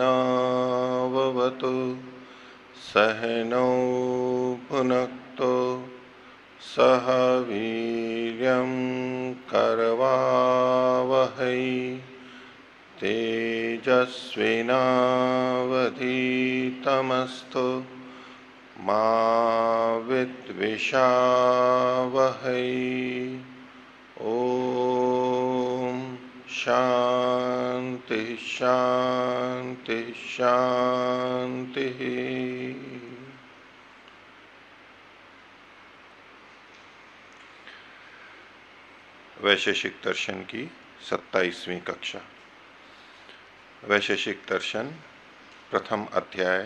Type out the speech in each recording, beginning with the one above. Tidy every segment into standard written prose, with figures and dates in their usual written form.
सहनाववतु सहनौ भुनक्तु सह वीर्यं करवावहै तेजस्विनावधीतमस्तु मा विद्विषावहै। ओम शांति शांति शांति। वैशेषिक दर्शन की 27वीं कक्षा। वैशेषिक दर्शन प्रथम अध्याय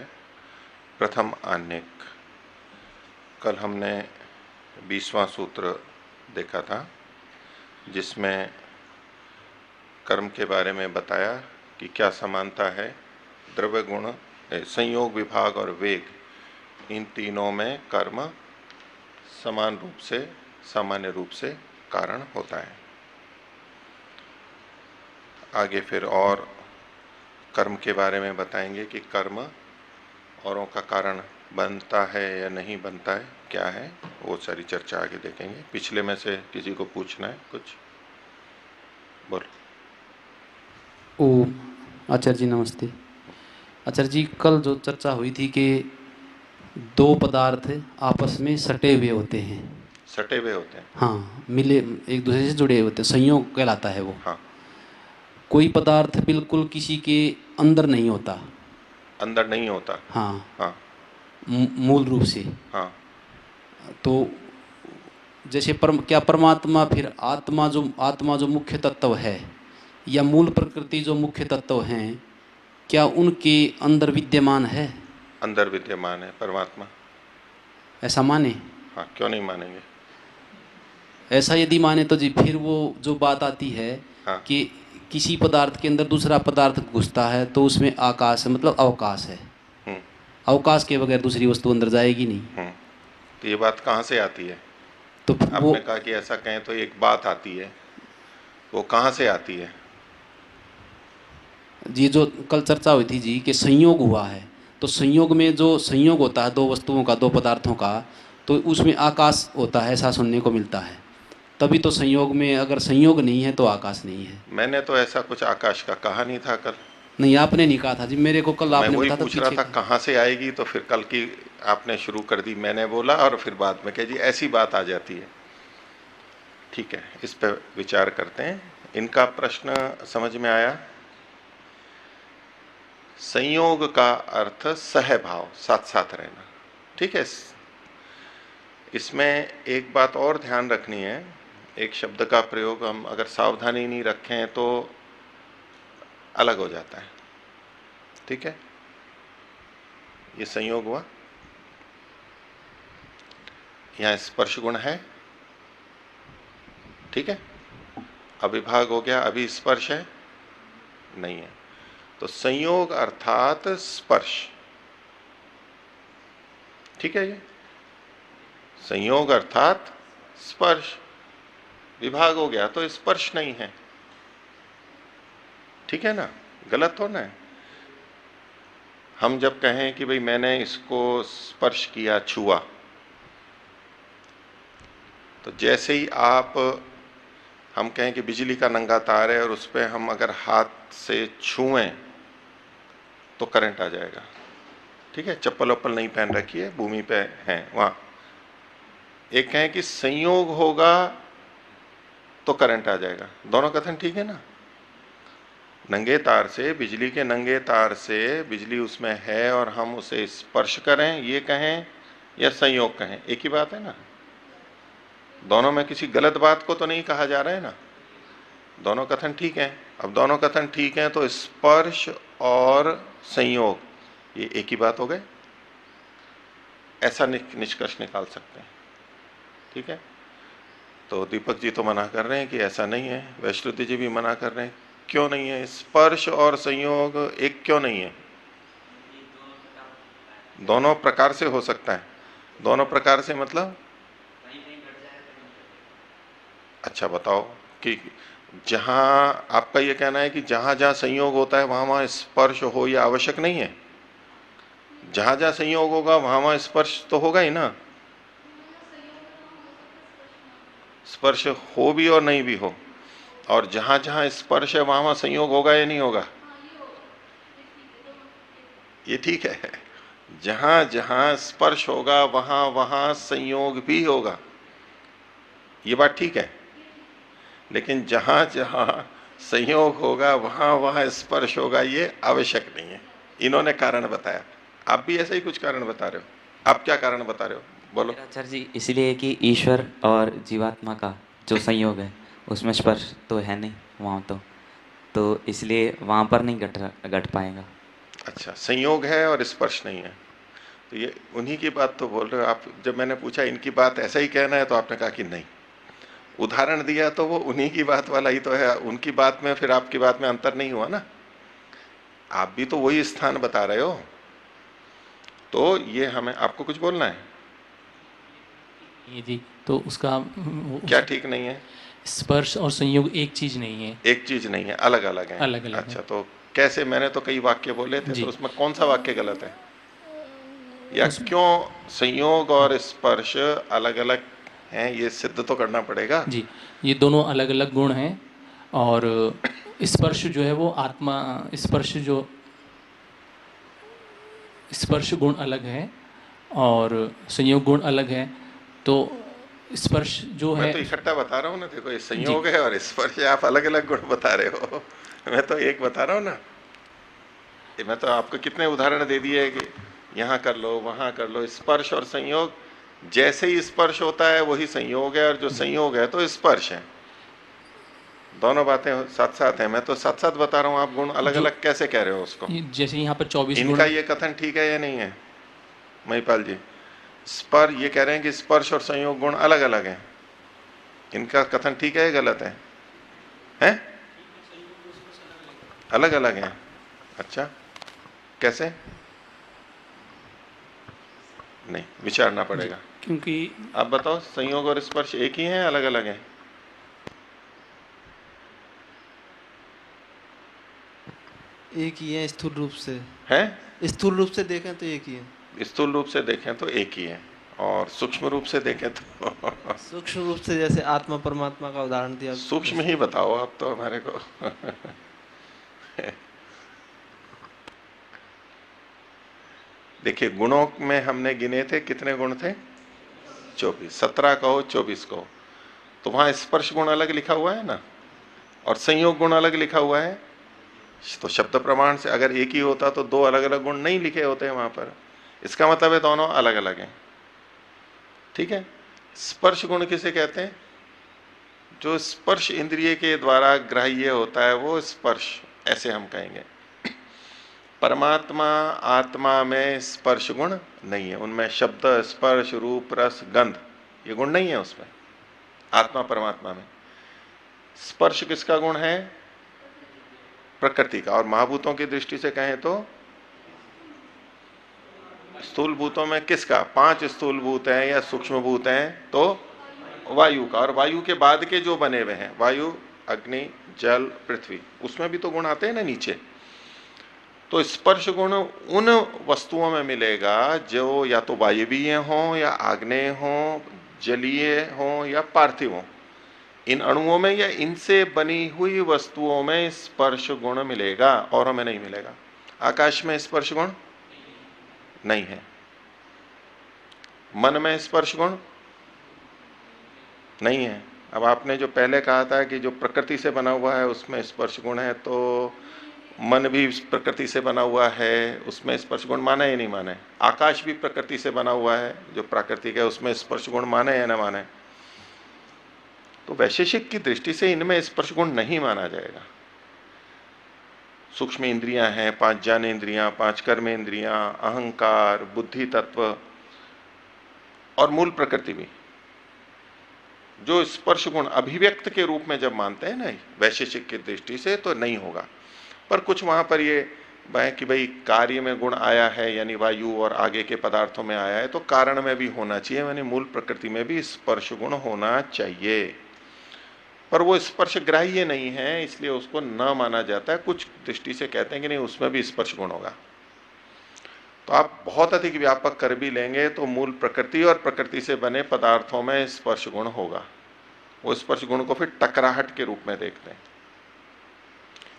प्रथम आन्यक। कल हमने 20वां सूत्र देखा था, जिसमें कर्म के बारे में बताया कि क्या समानता है द्रव्य गुण, संयोग, विभाग और वेग, इन तीनों में कर्म समान रूप से, सामान्य रूप से कारण होता है। आगे फिर और कर्म के बारे में बताएंगे कि कर्म औरों का कारण बनता है या नहीं बनता है, क्या है, वो सारी चर्चा आगे देखेंगे। पिछले में से किसी को पूछना है कुछ? बोल। ओम आचार्य जी नमस्ते। आचार्य जी, कल जो चर्चा हुई थी कि दो पदार्थ आपस में सटे हुए होते हैं। सटे हुए होते हैं? हाँ, मिले, एक दूसरे से जुड़े होते हैं, संयोग कहलाता है वो। हाँ। कोई पदार्थ बिल्कुल किसी के अंदर नहीं होता। अंदर नहीं होता? हाँ। हाँ। मूल रूप से। हाँ। तो जैसे क्या परमात्मा, फिर आत्मा जो मुख्य तत्व है, या मूल प्रकृति जो मुख्य तत्व हैं, क्या उनके अंदर विद्यमान है? अंदर विद्यमान है परमात्मा। ऐसा माने? हाँ, क्यों नहीं मानेंगे? ऐसा यदि माने तो जी फिर वो जो बात आती है हाँ। कि किसी पदार्थ के अंदर दूसरा पदार्थ घुसता है तो उसमें आकाश है, मतलब अवकाश है। अवकाश के बगैर दूसरी वस्तु अंदर जाएगी नहीं। तो ये बात कहाँ से आती है? तो वो आपने कहा कि ऐसा कहें तो एक बात आती है, वो कहाँ से आती है? जी, जो कल चर्चा हुई थी जी कि संयोग हुआ है, तो संयोग में जो संयोग होता है दो वस्तुओं का, दो पदार्थों का, तो उसमें आकाश होता है, ऐसा सुनने को मिलता है। तभी तो संयोग में, अगर संयोग नहीं है तो आकाश नहीं है। मैंने तो ऐसा कुछ आकाश का कहा नहीं था कल। नहीं, आपने नहीं कहा था जी, मेरे को कल तो मैं आपने वही बताया था पूछ रहा पीछे था का। कहाँ से आएगी, तो फिर कल की आपने शुरू कर दी, मैंने बोला, और फिर बाद में कह जी ऐसी बात आ जाती है। ठीक है, इस पर विचार करते हैं। इनका प्रश्न समझ में आया? संयोग का अर्थ सहभाव, साथ साथ रहना। ठीक है। इसमें एक बात और ध्यान रखनी है, एक शब्द का प्रयोग हम अगर सावधानी नहीं रखें तो अलग हो जाता है। ठीक है, ये संयोग हुआ, यहां स्पर्श गुण है। ठीक है, अविभाग हो गया, अभी स्पर्श है नहीं है, तो संयोग अर्थात स्पर्श। ठीक है, ये संयोग अर्थात स्पर्श। विभाग हो गया तो स्पर्श नहीं है। ठीक है ना, गलत होना है। हम जब कहें कि भाई मैंने इसको स्पर्श किया, छुआ, तो जैसे ही आप, हम कहें कि बिजली का नंगा तार है और उस पर हम अगर हाथ से छुएं तो करंट आ जाएगा। ठीक है, चप्पल वप्पल नहीं पहन रखी है, भूमि पे हैं वहां, एक कहें कि संयोग होगा तो करंट आ जाएगा। दोनों कथन ठीक है ना? नंगे तार से, बिजली के नंगे तार से बिजली उसमें है और हम उसे स्पर्श करें, ये कहें या संयोग कहें, एक ही बात है ना। दोनों में किसी गलत बात को तो नहीं कहा जा रहा है ना, दोनों कथन ठीक है। अब दोनों कथन ठीक हैं तो स्पर्श और संयोग ये एक ही बात हो गए, ऐसा निष्कर्ष निकाल सकते हैं। ठीक है, तो दीपक जी तो मना कर रहे हैं कि ऐसा नहीं है, वैष्णुति जी भी मना कर रहे हैं। क्यों नहीं है? स्पर्श और संयोग एक क्यों नहीं है? दोनों प्रकार से हो सकता है। दोनों प्रकार से मतलब? अच्छा बताओ कि जहां आपका ये कहना है कि जहां जहां संयोग होता है वहां वहां स्पर्श हो, या आवश्यक नहीं है? जहां जहां संयोग होगा वहां वहां स्पर्श तो होगा ही ना। स्पर्श हो भी और नहीं भी हो, और जहां जहां स्पर्श है वहां वहां संयोग होगा या नहीं होगा? ये ठीक है, जहां जहां स्पर्श होगा वहां वहां संयोग भी होगा, ये बात ठीक है। लेकिन जहां जहां संयोग होगा वहां वहां स्पर्श होगा, ये आवश्यक नहीं है। इन्होंने कारण बताया, आप भी ऐसा ही कुछ कारण बता रहे हो। आप क्या कारण बता रहे हो, बोलो। आचार्य जी, इसलिए कि ईश्वर और जीवात्मा का जो संयोग है उसमें स्पर्श तो है नहीं वहाँ, तो इसलिए वहाँ पर नहीं घट पाएगा। अच्छा, संयोग है और स्पर्श नहीं है, तो ये उन्हीं की बात तो बोल रहे हो आप। जब मैंने पूछा इनकी बात ऐसा ही कहना है तो आपने कहा कि नहीं, उदाहरण दिया तो वो उन्हीं की बात वाला ही तो है। उनकी बात में फिर आपकी बात में अंतर नहीं हुआ ना, आप भी तो वही स्थान बता रहे हो। तो ये हमें आपको कुछ बोलना है? ये जी, तो उसका क्या ठीक नहीं है? स्पर्श और संयोग एक चीज नहीं है। एक चीज नहीं है, अलग अलग है। अलग अलग अच्छा है। तो कैसे? मैंने तो कई वाक्य बोले थे, जी। तो उसमें कौन सा वाक्य गलत है, या उस- क्यों संयोग और स्पर्श अलग अलग हैं, ये सिद्ध तो करना पड़ेगा। जी, ये दोनों अलग अलग गुण हैं, और स्पर्श जो है वो आत्मा, स्पर्श गुण अलग है और संयोग गुण अलग है। तो स्पर्श जो मैं है तो इकट्ठा बता रहा हूँ ना, देखो ये जी संयोग है और स्पर्श है, आप अलग अलग गुण बता रहे हो। मैं तो एक बता रहा हूँ ना, मैं तो आपको कितने उदाहरण दे दिए हैं कि यहाँ कर लो वहां कर लो, स्पर्श और संयोग। जैसे ही स्पर्श होता है वही संयोग है, और जो संयोग है तो स्पर्श है। दोनों बातें साथ साथ हैं। मैं तो साथ साथ बता रहा हूँ, आप गुण अलग जो अलग कैसे कह रहे हो उसको? जैसे यहाँ पर 24 गुण। इनका ये कथन ठीक है या नहीं है महिपाल जी? ये कह रहे हैं कि स्पर्श और संयोग गुण अलग अलग हैं, इनका कथन ठीक है या गलत है? हैं? अलग अलग हैं। अच्छा, कैसे? नहीं, विचारना पड़ेगा। क्योंकि आप बताओ, संयोग और स्पर्श एक ही हैं, अलग अलग हैं? एक ही है स्थूल रूप से। हैं? स्थूल रूप से देखें तो एक ही है। स्थूल रूप से देखें तो एक ही है, और सूक्ष्म रूप से देखें तो सूक्ष्म रूप से जैसे आत्मा परमात्मा का उदाहरण दिया। सूक्ष्म ही बताओ आप तो हमारे को। देखिए, गुणों में हमने गिने थे, कितने गुण थे? 24। 17 कहो 24 कहो, तो वहां स्पर्श गुण अलग लिखा हुआ है ना, और संयोग गुण अलग लिखा हुआ है। तो शब्द प्रमाण से अगर एक ही होता तो दो अलग अलग गुण नहीं लिखे होते हैं वहां पर। इसका मतलब है दोनों अलग अलग हैं। ठीक है, स्पर्श गुण किसे कहते हैं? जो स्पर्श इंद्रिय के द्वारा ग्राह्य होता है वो स्पर्श, ऐसे हम कहेंगे। परमात्मा आत्मा में स्पर्श गुण नहीं है, उनमें शब्द स्पर्श रूप रस गंध ये गुण नहीं है उसमें। आत्मा परमात्मा में स्पर्श किसका गुण है? प्रकृति का। और महाभूतों की दृष्टि से कहें तो स्थूल भूतों में किसका? 5 स्थूल भूत हैं या सूक्ष्म भूत हैं तो वायु का, और वायु के बाद के जो बने हुए हैं, वायु अग्नि जल पृथ्वी, उसमें भी तो गुण आते हैं ना नीचे। तो स्पर्श गुण उन वस्तुओं में मिलेगा जो या तो वायवीय हो या आग्नेय हो, जलीय हो या पार्थिव हो। इन अणुओं में या इनसे बनी हुई वस्तुओं में स्पर्श गुण मिलेगा, और हमें नहीं मिलेगा। आकाश में स्पर्श गुण नहीं है, मन में स्पर्श गुण नहीं है। अब आपने जो पहले कहा था कि जो प्रकृति से बना हुआ है उसमें स्पर्श गुण है, तो मन भी प्रकृति से बना हुआ है, उसमें स्पर्श गुण माने या नहीं माने? आकाश भी प्रकृति से बना हुआ है, जो प्राकृतिक है, उसमें स्पर्श गुण माने या ना माने? तो वैशेषिक की दृष्टि से इनमें स्पर्श गुण नहीं माना जाएगा। सूक्ष्म इंद्रियां हैं, 5 ज्ञानेंद्रियां, 5 कर्मेंद्रियां, अहंकार, बुद्धि तत्व और मूल प्रकृति भी, जो स्पर्श गुण अभिव्यक्त के रूप में जब मानते हैं ना वैशेषिक की दृष्टि से, तो नहीं होगा। पर कुछ वहां पर ये कि भाई कार्य में गुण आया है, यानी वायु और आगे के पदार्थों में आया है, तो कारण में भी होना चाहिए, यानी मूल प्रकृति में भी स्पर्श गुण होना चाहिए। पर वो स्पर्श ग्राह्य नहीं है, इसलिए उसको न माना जाता है। कुछ दृष्टि से कहते हैं कि नहीं, उसमें भी स्पर्श गुण होगा। तो आप बहुत अधिक व्यापक कर भी लेंगे तो मूल प्रकृति और प्रकृति से बने पदार्थों में स्पर्श गुण होगा। वो स्पर्श गुण को फिर टकराहट के रूप में देखते हैं,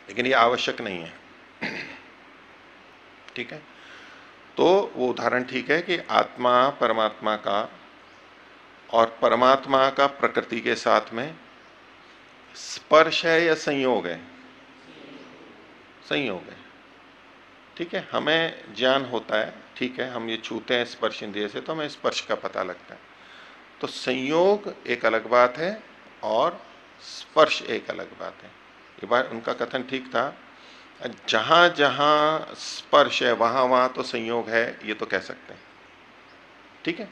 लेकिन ये आवश्यक नहीं है। ठीक है, तो वो उदाहरण ठीक है कि आत्मा परमात्मा का और परमात्मा का प्रकृति के साथ में स्पर्श है या संयोग है? संयोग है। ठीक है, हमें ज्ञान होता है, ठीक है, हम ये छूते हैं स्पर्श इंद्रिय से तो हमें स्पर्श का पता लगता है। तो संयोग एक अलग बात है और स्पर्श एक अलग बात है। ये बात उनका कथन ठीक था। जहां जहां स्पर्श है वहां वहां तो संयोग है, ये तो कह सकते हैं। ठीक है,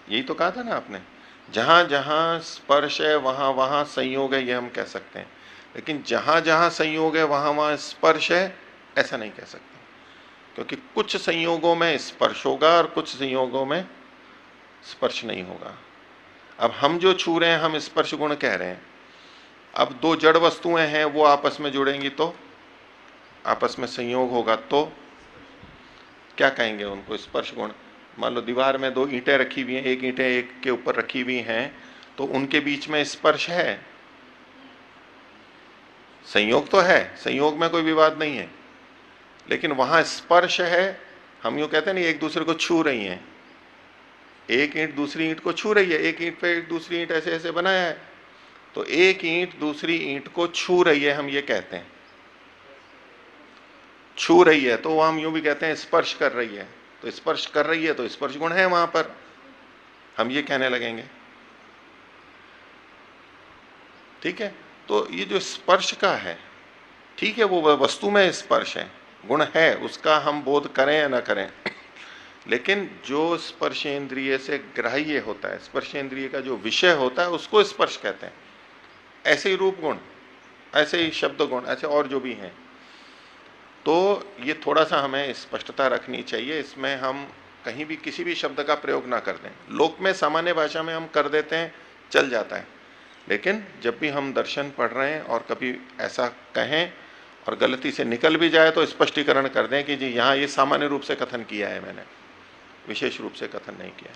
यही तो कहा था ना आपने, जहां जहां स्पर्श है वहां वहां संयोग है, ये हम कह सकते हैं। लेकिन जहां जहां संयोग है वहां वहां स्पर्श है, ऐसा नहीं कह सकते, क्योंकि कुछ संयोगों में स्पर्श होगा और कुछ संयोगों में स्पर्श नहीं होगा। अब हम जो छू रहे हैं हम स्पर्श गुण कह रहे हैं। अब दो जड़ वस्तुएं हैं, वो आपस में जुड़ेंगी तो आपस में संयोग होगा, तो क्या कहेंगे उनको? स्पर्श गुण। मान लो दीवार में दो ईंटें रखी हुई हैं, एक ईंटें एक के ऊपर रखी हुई हैं, तो उनके बीच में स्पर्श है, संयोग तो है, संयोग में कोई विवाद नहीं है, लेकिन वहां स्पर्श है। हम यूं कहते हैं नहीं, एक दूसरे को छू रही हैं, एक ईंट दूसरी ईंट को छू रही है, एक ईंट पे दूसरी ईंट ऐसे ऐसे बनाया है, तो एक ईंट दूसरी ईंट को छू रही है, हम ये कहते हैं छू रही है। तो हम यूं भी कहते हैं स्पर्श कर रही है, तो स्पर्श कर रही है तो स्पर्श गुण है वहां पर, हम ये कहने लगेंगे। ठीक है, तो ये जो स्पर्श का है, ठीक है, वो वस्तु में स्पर्श है, गुण है, उसका हम बोध करें या ना करें, लेकिन जो स्पर्शेंद्रिय से ग्राह्य होता है, स्पर्शेंद्रिय का जो विषय होता है, उसको स्पर्श कहते हैं। ऐसे ही रूप गुण, ऐसे ही शब्द गुण, ऐसे और जो भी हैं। तो ये थोड़ा सा हमें स्पष्टता रखनी चाहिए, इसमें हम कहीं भी किसी भी शब्द का प्रयोग ना कर दें। लोक में सामान्य भाषा में हम कर देते हैं, चल जाता है, लेकिन जब भी हम दर्शन पढ़ रहे हैं और कभी ऐसा कहें और गलती से निकल भी जाए तो स्पष्टीकरण कर दें कि जी यहाँ ये सामान्य रूप से कथन किया है, मैंने विशेष रूप से कथन नहीं किया।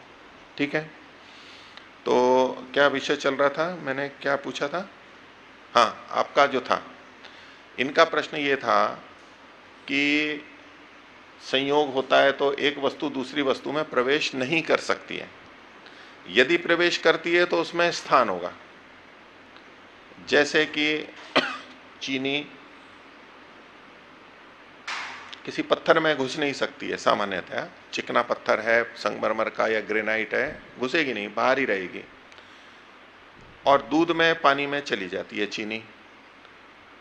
ठीक है, तो क्या विषय चल रहा था, मैंने क्या पूछा था? हाँ, आपका जो था, इनका प्रश्न ये था कि संयोग होता है तो एक वस्तु दूसरी वस्तु में प्रवेश नहीं कर सकती है, यदि प्रवेश करती है तो उसमें स्थान होगा। जैसे कि चीनी किसी पत्थर में घुस नहीं सकती है, सामान्यतः चिकना पत्थर है, संगमरमर का या ग्रेनाइट है, घुसेगी नहीं, बाहर ही रहेगी। और दूध में पानी में चली जाती है चीनी,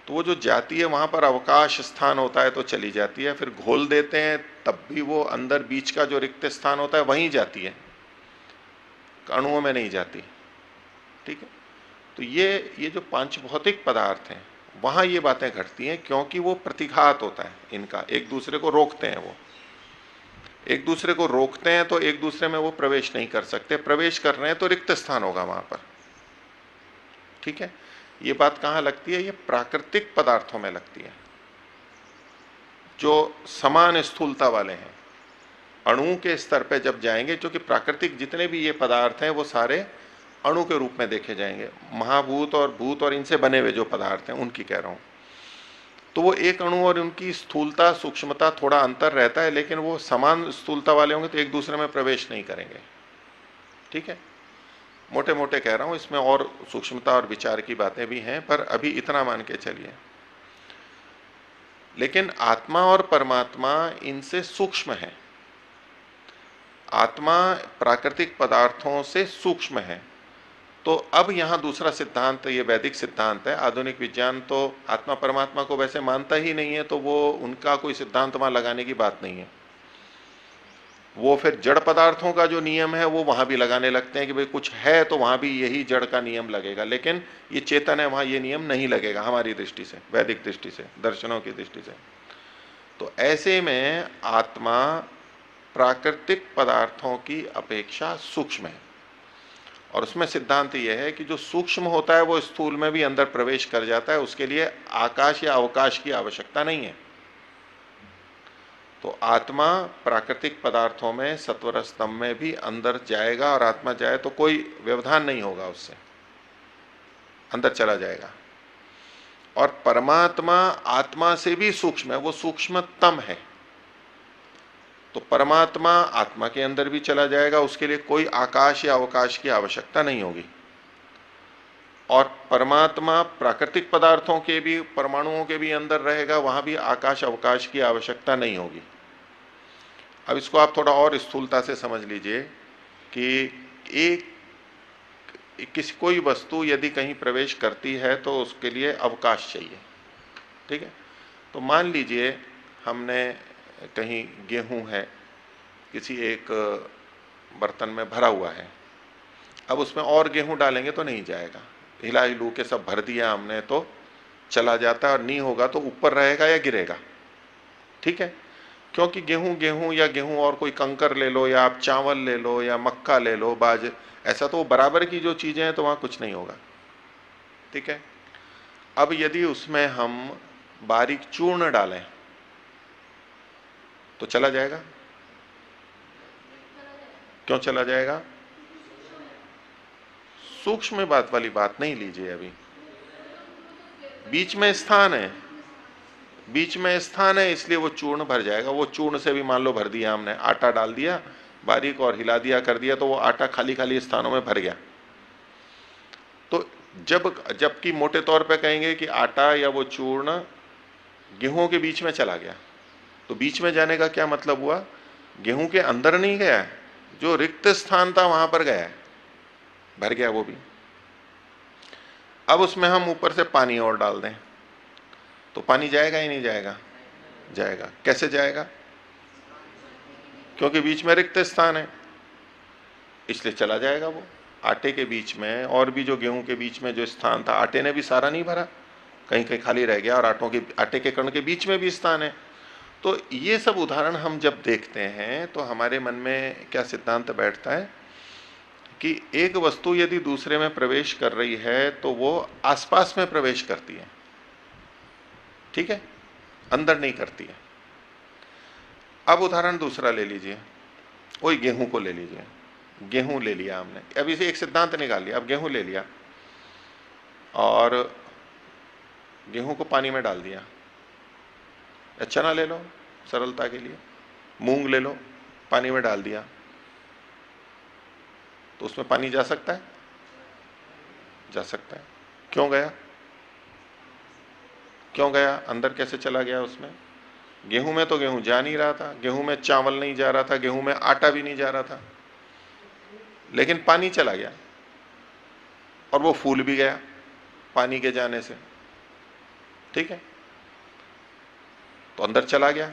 तो वो जो जाती है वहां पर अवकाश स्थान होता है तो चली जाती है, फिर घोल देते हैं तब भी वो अंदर बीच का जो रिक्त स्थान होता है वहीं जाती है, अणुओं में नहीं जाती। ठीक है, तो ये जो पांच भौतिक पदार्थ हैं वहां ये बातें घटती हैं, क्योंकि वो प्रतिघात होता है इनका, एक दूसरे को रोकते हैं, वो एक दूसरे को रोकते हैं तो एक दूसरे में वो प्रवेश नहीं कर सकते, प्रवेश कर रहे हैं तो रिक्त स्थान होगा वहां पर। ठीक है, ये बात कहाँ लगती है? ये प्राकृतिक पदार्थों में लगती है, जो समान स्थूलता वाले हैं। अणु के स्तर पे जब जाएंगे, क्योंकि प्राकृतिक जितने भी ये पदार्थ हैं वो सारे अणु के रूप में देखे जाएंगे, महाभूत और भूत और इनसे बने हुए जो पदार्थ हैं उनकी कह रहा हूं। तो वो एक अणु और उनकी स्थूलता सूक्ष्मता थोड़ा अंतर रहता है, लेकिन वो समान स्थूलता वाले होंगे तो एक दूसरे में प्रवेश नहीं करेंगे। ठीक है, मोटे मोटे कह रहा हूं, इसमें और सूक्ष्मता और विचार की बातें भी हैं, पर अभी इतना मान के चलिए। लेकिन आत्मा और परमात्मा इनसे सूक्ष्म है, आत्मा प्राकृतिक पदार्थों से सूक्ष्म है, तो अब यहां दूसरा सिद्धांत, ये वैदिक सिद्धांत है। आधुनिक विज्ञान तो आत्मा परमात्मा को वैसे मानता ही नहीं है, तो वो उनका कोई सिद्धांत वहां लगाने की बात नहीं है। वो फिर जड़ पदार्थों का जो नियम है वो वहां भी लगाने लगते हैं कि भाई कुछ है तो वहां भी यही जड़ का नियम लगेगा, लेकिन ये चेतन है वहां ये नियम नहीं लगेगा हमारी दृष्टि से, वैदिक दृष्टि से, दर्शनों की दृष्टि से। तो ऐसे में आत्मा प्राकृतिक पदार्थों की अपेक्षा सूक्ष्म है, और उसमें सिद्धांत यह है कि जो सूक्ष्म होता है वो स्थूल में भी अंदर प्रवेश कर जाता है, उसके लिए आकाश या अवकाश की आवश्यकता नहीं है। तो आत्मा प्राकृतिक पदार्थों में सत्वर स्तंभ में भी अंदर जाएगा, और आत्मा जाए तो कोई व्यवधान नहीं होगा उससे, अंदर चला जाएगा। और परमात्मा आत्मा से भी सूक्ष्म है, वो सूक्ष्मतम है। तो परमात्मा आत्मा के अंदर भी चला जाएगा, उसके लिए कोई आकाश या अवकाश की आवश्यकता नहीं होगी। और परमात्मा प्राकृतिक पदार्थों के भी, परमाणुओं के भी अंदर रहेगा, वहां भी आकाश अवकाश की आवश्यकता नहीं होगी। अब इसको आप थोड़ा और स्थूलता से समझ लीजिए कि कोई वस्तु यदि कहीं प्रवेश करती है तो उसके लिए अवकाश चाहिए, ठीक है। तो मान लीजिए हमने कहीं गेहूं है किसी एक बर्तन में भरा हुआ है, अब उसमें और गेहूं डालेंगे तो नहीं जाएगा, हिला हिलू के सब भर दिया हमने तो चला जाता है, और नहीं होगा तो ऊपर रहेगा या गिरेगा, ठीक है। क्योंकि गेहूं गेहूं या गेहूं और कोई कंकर ले लो, या आप चावल ले लो, या मक्का ले लो, बाज, ऐसा तो बराबर की जो चीजें हैं तो वहां कुछ नहीं होगा, ठीक है। अब यदि उसमें हम बारीक चूर्ण डालें तो चला जाएगा? क्यों चला जाएगा? सूक्ष्म बात वाली बात नहीं लीजिए, अभी बीच में स्थान है, बीच में स्थान है, इसलिए वो चूर्ण भर जाएगा। वो चूर्ण से भी मान लो भर दिया हमने, आटा डाल दिया बारीक और हिला दिया कर दिया, तो वो आटा खाली खाली स्थानों में भर गया। तो जबकि मोटे तौर पे कहेंगे कि आटा या वो चूर्ण गेहूं के बीच में चला गया, तो बीच में जाने का क्या मतलब हुआ? गेहूं के अंदर नहीं गया है, जो रिक्त स्थान था वहां पर गया है, भर गया वो भी। अब उसमें हम ऊपर से पानी और डाल दें तो पानी जाएगा ही नहीं जाएगा? जाएगा। कैसे जाएगा? क्योंकि बीच में रिक्त स्थान है, इसलिए चला जाएगा वो। आटे के बीच में और भी जो गेहूं के बीच में जो स्थान था, आटे ने भी सारा नहीं भरा, कहीं कहीं खाली रह गया, और आटे के कण के बीच में भी स्थान है। तो ये सब उदाहरण हम जब देखते हैं तो हमारे मन में क्या सिद्धांत बैठता है कि एक वस्तु यदि दूसरे में प्रवेश कर रही है तो वो आसपास में प्रवेश करती है, ठीक है, अंदर नहीं करती है। अब उदाहरण दूसरा ले लीजिए, वही गेहूं को ले लीजिए। गेहूं ले लिया हमने, अब इसे एक सिद्धांत निकाल लिया। अब गेहूं ले लिया और गेहूं को पानी में डाल दिया, या चना ले लो सरलता के लिए, मूंग ले लो, पानी में डाल दिया, तो उसमें पानी जा सकता है? जा सकता है। क्यों गया? क्यों गया? अंदर कैसे चला गया उसमें? गेहूं में तो गेहूं जा नहीं रहा था, गेहूं में चावल नहीं जा रहा था, गेहूं में आटा भी नहीं जा रहा था, लेकिन पानी चला गया और वो फूल भी गया पानी के जाने से, ठीक है, तो अंदर चला गया।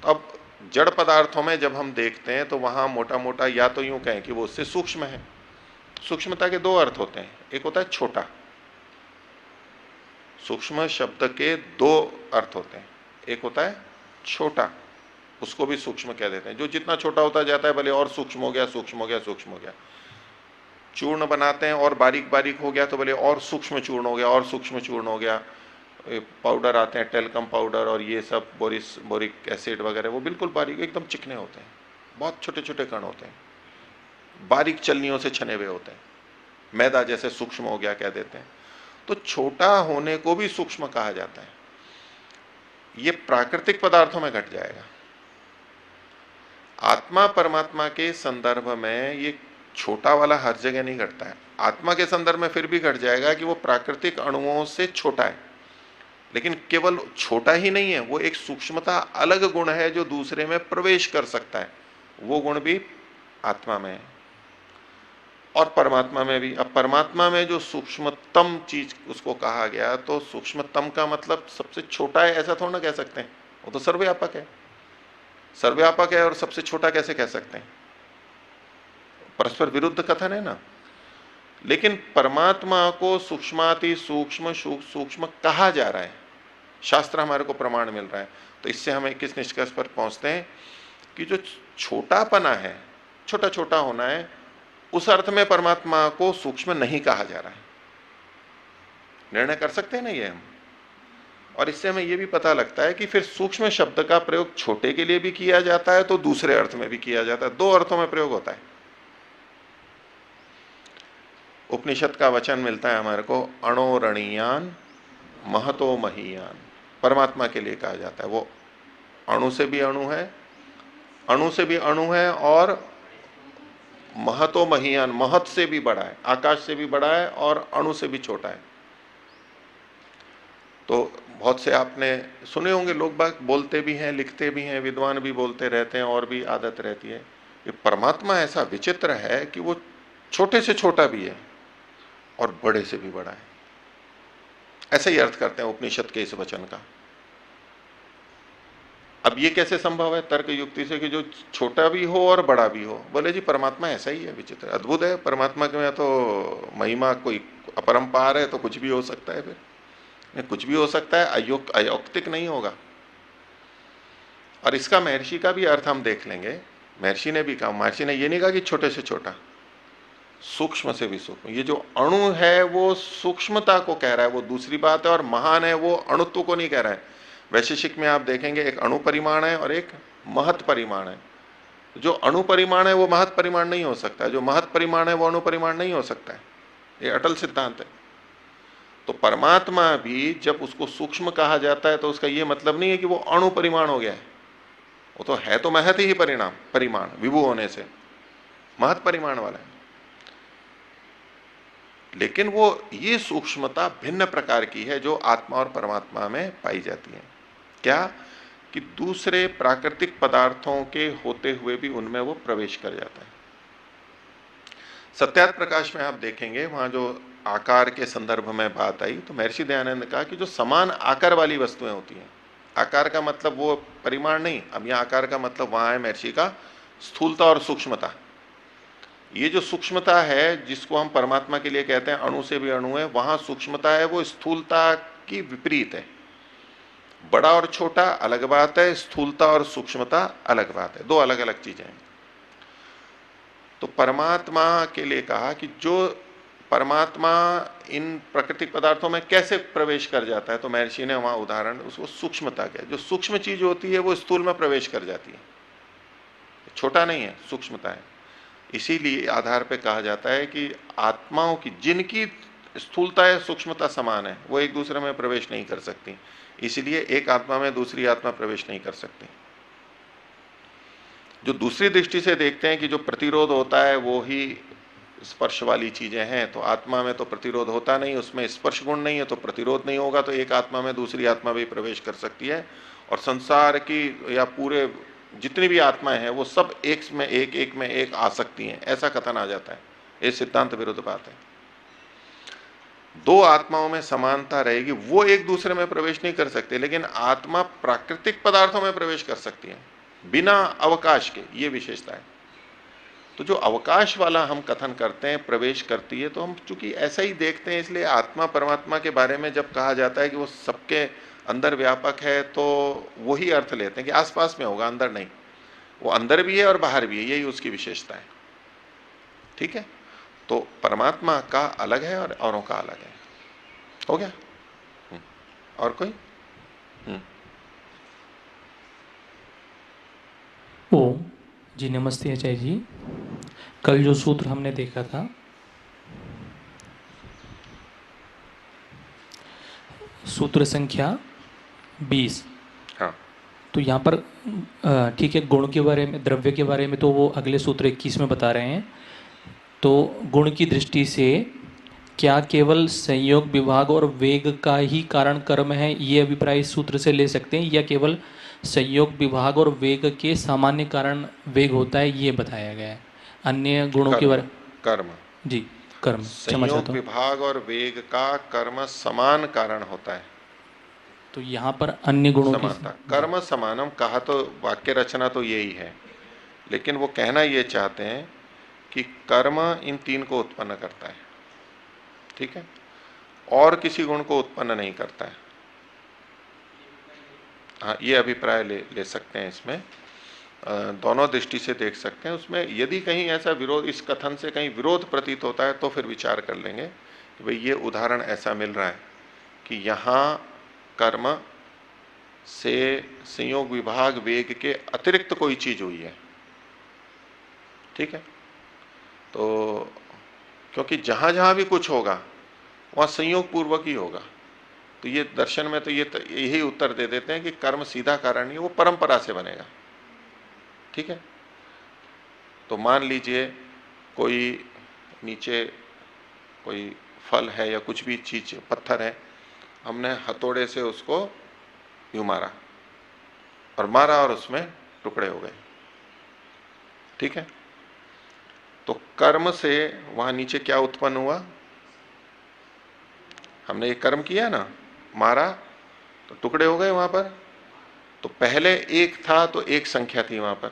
तो अब जड़ पदार्थों में जब हम देखते हैं तो वहां मोटा मोटा या तो यूं कहें कि वो उससे सूक्ष्म है। सूक्ष्मता के दो अर्थ होते हैं, एक होता है छोटा, सूक्ष्म शब्द के दो अर्थ होते हैं, एक होता है छोटा, उसको भी सूक्ष्म कह देते हैं, जो जितना छोटा होता जाता है भले और सूक्ष्म हो गया, सूक्ष्म हो गया, सूक्ष्म हो गया। चूर्ण बनाते हैं और बारीक बारीक हो गया तो भले और सूक्ष्म चूर्ण हो गया, और सूक्ष्म चूर्ण हो गया। पाउडर आते हैं, टेल्कम पाउडर और ये सब, बोरिक एसिड वगैरह, वो बिल्कुल बारीक एकदम चिकने होते हैं, बहुत छोटे छोटे कण होते हैं, बारीक चलनियों से छने हुए होते हैं, मैदा जैसे सूक्ष्म हो गया कह देते हैं। तो छोटा होने को भी सूक्ष्म कहा जाता है। ये प्राकृतिक पदार्थों में घट जाएगा। आत्मा परमात्मा के संदर्भ में ये छोटा वाला हर जगह नहीं घटता है। आत्मा के संदर्भ में फिर भी घट जाएगा कि वो प्राकृतिक अणुओं से छोटा है, लेकिन केवल छोटा ही नहीं है, वो एक सूक्ष्मता अलग गुण है जो दूसरे में प्रवेश कर सकता है, वो गुण भी आत्मा में है। और परमात्मा में भी। अब परमात्मा में जो सूक्ष्मतम चीज उसको कहा गया, तो सूक्ष्मतम का मतलब सबसे छोटा है ऐसा थोड़ा ना कह सकते हैं, वो तो सर्वव्यापक है। सर्वव्यापक है और सबसे छोटा कैसे कह सकते हैं? परस्पर विरुद्ध कथन है ना। लेकिन परमात्मा को सूक्ष्माति सूक्ष्म सूक्ष्म कहा जा रहा है, शास्त्र हमारे को प्रमाण मिल रहा है। तो इससे हम किस निष्कर्ष पर पहुंचते हैं कि जो छोटापना है, छोटा छोटा होना है, उस अर्थ में परमात्मा को सूक्ष्म नहीं कहा जा रहा है। निर्णय कर सकते हैं ना ये हम। और इससे हमें यह भी पता लगता है कि फिर सूक्ष्म शब्द का प्रयोग छोटे के लिए भी किया जाता है तो दूसरे अर्थ में भी किया जाता है, दो अर्थों में प्रयोग होता है। उपनिषद का वचन मिलता है हमारे को, अणोरणीयान महतो महीयान, परमात्मा के लिए कहा जाता है। वो अणु से भी अणु है, अणु से भी अणु है, और महतो महीयान, महत से भी बड़ा है, आकाश से भी बड़ा है और अणु से भी छोटा है। तो बहुत से आपने सुने होंगे, लोग बाग बोलते भी हैं, लिखते भी हैं, विद्वान भी बोलते रहते हैं, और भी आदत रहती है कि परमात्मा ऐसा विचित्र है कि वो छोटे से छोटा भी है और बड़े से भी बड़ा है। ऐसे ही अर्थ करते हैं उपनिषद के इस वचन का। अब ये कैसे संभव है तर्क युक्ति से कि जो छोटा भी हो और बड़ा भी हो? बोले जी परमात्मा ऐसा ही है, विचित्र, अद्भुत है। परमात्मा के में तो महिमा कोई अपरंपार है, तो कुछ भी हो सकता है। फिर कुछ भी हो सकता है, अयौक्तिक नहीं होगा। और इसका महर्षि का भी अर्थ हम देख लेंगे। महर्षि ने भी कहा, महर्षि ने ये नहीं कहा कि छोटे से छोटा, सूक्ष्म से भी सूक्ष्म। ये जो अणु है वो सूक्ष्मता को कह रहा है, वो दूसरी बात है। और महान है वो अणुत्व को नहीं कह रहा है। वैशेषिक में आप देखेंगे एक अणु परिमाण है और एक महत परिमाण है। जो अणु परिमाण है वो महत परिमाण नहीं हो सकता है, जो महत परिमाण है वो अणु परिमाण नहीं हो सकता है। ये अटल सिद्धांत है। तो परमात्मा भी जब उसको सूक्ष्म कहा जाता है तो उसका ये मतलब नहीं है कि वो अणु परिमाण हो गया है। वो तो है तो महत ही परिमाण, विभु होने से महत परिमाण वाला है। लेकिन वो ये सूक्ष्मता भिन्न प्रकार की है जो आत्मा और परमात्मा में पाई जाती है। क्या कि दूसरे प्राकृतिक पदार्थों के होते हुए भी उनमें वो प्रवेश कर जाता है। सत्यार्थ प्रकाश में आप देखेंगे, वहां जो आकार के संदर्भ में बात आई, तो महर्षि दयानंद ने कहा कि जो समान आकार वाली वस्तुएं होती हैं, आकार का मतलब वो परिमाण नहीं, अब यहां आकार का मतलब वहां है महर्षि का स्थूलता और सूक्ष्मता। ये जो सूक्ष्मता है जिसको हम परमात्मा के लिए कहते हैं अणु से भी अणु है, वहां सूक्ष्मता है वो स्थूलता की विपरीत है। बड़ा और छोटा अलग बात है, स्थूलता और सूक्ष्मता अलग बात है, दो अलग अलग चीजें हैं। तो परमात्मा के लिए कहा कि जो परमात्मा इन प्राकृतिक पदार्थों में कैसे प्रवेश कर जाता है, तो महर्षि ने वहां उदाहरण उसको सूक्ष्मता का, जो सूक्ष्म चीज होती है वो स्थूल में प्रवेश कर जाती है, छोटा नहीं है, सूक्ष्मता है। इसीलिए आधार पे कहा जाता है कि आत्माओं की जिनकी स्थूलता है सूक्ष्मता समान है, वो एक दूसरे में प्रवेश नहीं कर सकती। इसलिए एक आत्मा में दूसरी आत्मा प्रवेश नहीं कर सकती। जो दूसरी दृष्टि से देखते हैं कि जो प्रतिरोध होता है वो ही स्पर्श वाली चीजें हैं, तो आत्मा में तो प्रतिरोध होता नहीं, उसमें स्पर्श गुण नहीं है तो प्रतिरोध नहीं होगा, तो एक आत्मा में दूसरी आत्मा भी प्रवेश कर सकती है। और संसार की या पूरे जितनी भी आत्माएं हैं वो सब एक में एक आ सकती हैं, ऐसा कथन आ जाता है। ये सिद्धांत विरुद्ध बात है। दो आत्माओं में समानता रहेगी, वो एक दूसरे में प्रवेश नहीं कर सकते, लेकिन आत्मा प्राकृतिक पदार्थों में प्रवेश कर सकती है बिना अवकाश के, ये विशेषता है। तो जो अवकाश वाला हम कथन करते हैं प्रवेश करती है, तो हम चूंकि ऐसा ही देखते हैं, इसलिए आत्मा परमात्मा के बारे में जब कहा जाता है कि वो सबके अंदर व्यापक है, तो वही अर्थ लेते हैं कि आसपास में होगा, अंदर नहीं। वो अंदर भी है और बाहर भी है, यही उसकी विशेषता है। ठीक है, तो परमात्मा का अलग है और औरों का अलग है। हो गया? और कोई? ओम जी, नमस्ते आचार्य जी। कल जो सूत्र हमने देखा था, सूत्र संख्या 20, हाँ, तो यहाँ पर ठीक है, गुण के बारे में, द्रव्य के बारे में तो वो अगले सूत्र 21 में बता रहे हैं। तो गुण की दृष्टि से क्या केवल संयोग विभाग और वेग का ही कारण कर्म है, ये अभिप्राय इस सूत्र से ले सकते हैं, या केवल संयोग विभाग और वेग के सामान्य कारण वेग होता है, ये बताया गया है। अन्य गुणों के बारे कर्म जी कर्म, क्षमा संयोग चाहता हूँ। विभाग और वेग का कर्म समान कारण होता है। तो यहाँ पर अन्य गुणों की समानता, कर्म समानम कहा तो वाक्य रचना तो यही है, लेकिन वो कहना ये चाहते हैं कि कर्म इन तीन को उत्पन्न करता है, ठीक है, और किसी गुण को उत्पन्न नहीं करता है। हाँ, ये अभिप्राय ले सकते हैं इसमें, दोनों दृष्टि से देख सकते हैं। उसमें यदि कहीं ऐसा विरोध, इस कथन से कहीं विरोध प्रतीत होता है तो फिर विचार कर लेंगे कि भाई ये उदाहरण ऐसा मिल रहा है कि यहां कर्म से संयोग विभाग वेग के अतिरिक्त कोई चीज हुई है, ठीक है। तो क्योंकि जहां जहां भी कुछ होगा वहां संयोग पूर्वक ही होगा, तो ये दर्शन में तो यही उत्तर दे देते हैं कि कर्म सीधा कारण नहीं है, वो परंपरा से बनेगा, ठीक है। तो मान लीजिए कोई नीचे कोई फल है या कुछ भी चीज, पत्थर है, हमने हथौड़े से उसको यूं मारा और उसमें टुकड़े हो गए, ठीक है। तो कर्म से वहां नीचे क्या उत्पन्न हुआ, हमने ये कर्म किया ना, मारा तो टुकड़े हो गए वहां पर। तो पहले एक था तो एक संख्या थी वहां पर,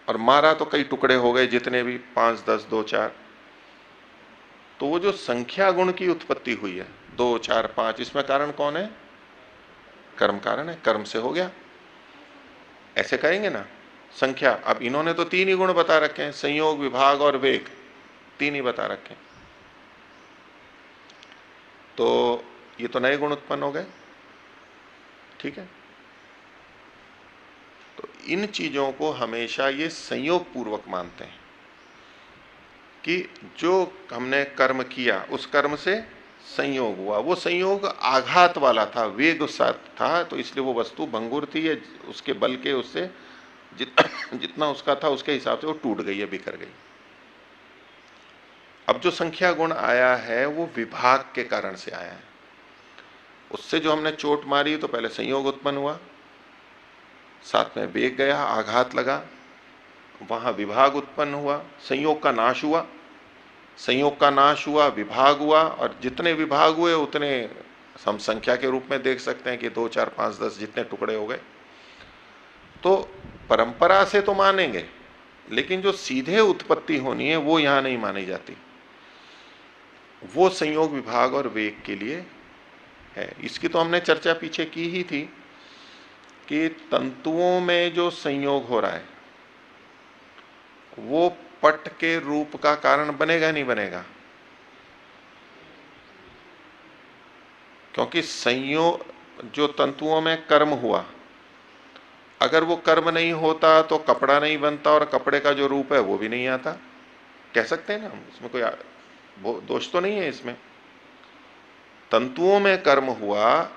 और मारा तो कई टुकड़े हो गए, जितने भी 5, 10, 2, 4। तो वो जो संख्या गुण की उत्पत्ति हुई है 2, 4, 5, इसमें कारण कौन है, कर्म कारण है, कर्म से हो गया, ऐसे कहेंगे ना। संख्या, अब इन्होंने तो 3 ही गुण बता रखे हैं, संयोग विभाग और वेग, 3 ही बता रखे हैं, तो ये तो नए गुण उत्पन्न हो गए, ठीक है। तो इन चीजों को हमेशा ये संयोग पूर्वक मानते हैं कि जो हमने कर्म किया उस कर्म से संयोग हुआ, वो संयोग आघात वाला था, वेग साथ था, तो इसलिए वो वस्तु भंगुर थी, उसके बल के उससे जितना उसका था उसके हिसाब से वो टूट गई है, बिखर गई। अब जो संख्या गुण आया है वो विभाग के कारण से आया है, उससे जो हमने चोट मारी तो पहले संयोग उत्पन्न हुआ, साथ में वेग गया, आघात लगा, वहां विभाग उत्पन्न हुआ, संयोग का नाश हुआ, संयोग का नाश हुआ, विभाग हुआ, और जितने विभाग हुए उतने हम संख्या के रूप में देख सकते हैं कि 2, 4, 5, 10 जितने टुकड़े हो गए। तो परंपरा से तो मानेंगे, लेकिन जो सीधे उत्पत्ति होनी है वो यहां नहीं मानी जाती, वो संयोग विभाग और वेग के लिए है। इसकी तो हमने चर्चा पीछे की ही थी कि तंतुओं में जो संयोग हो रहा है वो पट के रूप का कारण बनेगा नहीं बनेगा, क्योंकि संयोग जो तंतुओं में कर्म हुआ, अगर वो कर्म नहीं होता तो कपड़ा नहीं बनता और कपड़े का जो रूप है वो भी नहीं आता, कह सकते हैं ना हम, इसमें कोई दोष तो नहीं है इसमें। तंतुओं में कर्म हुआ,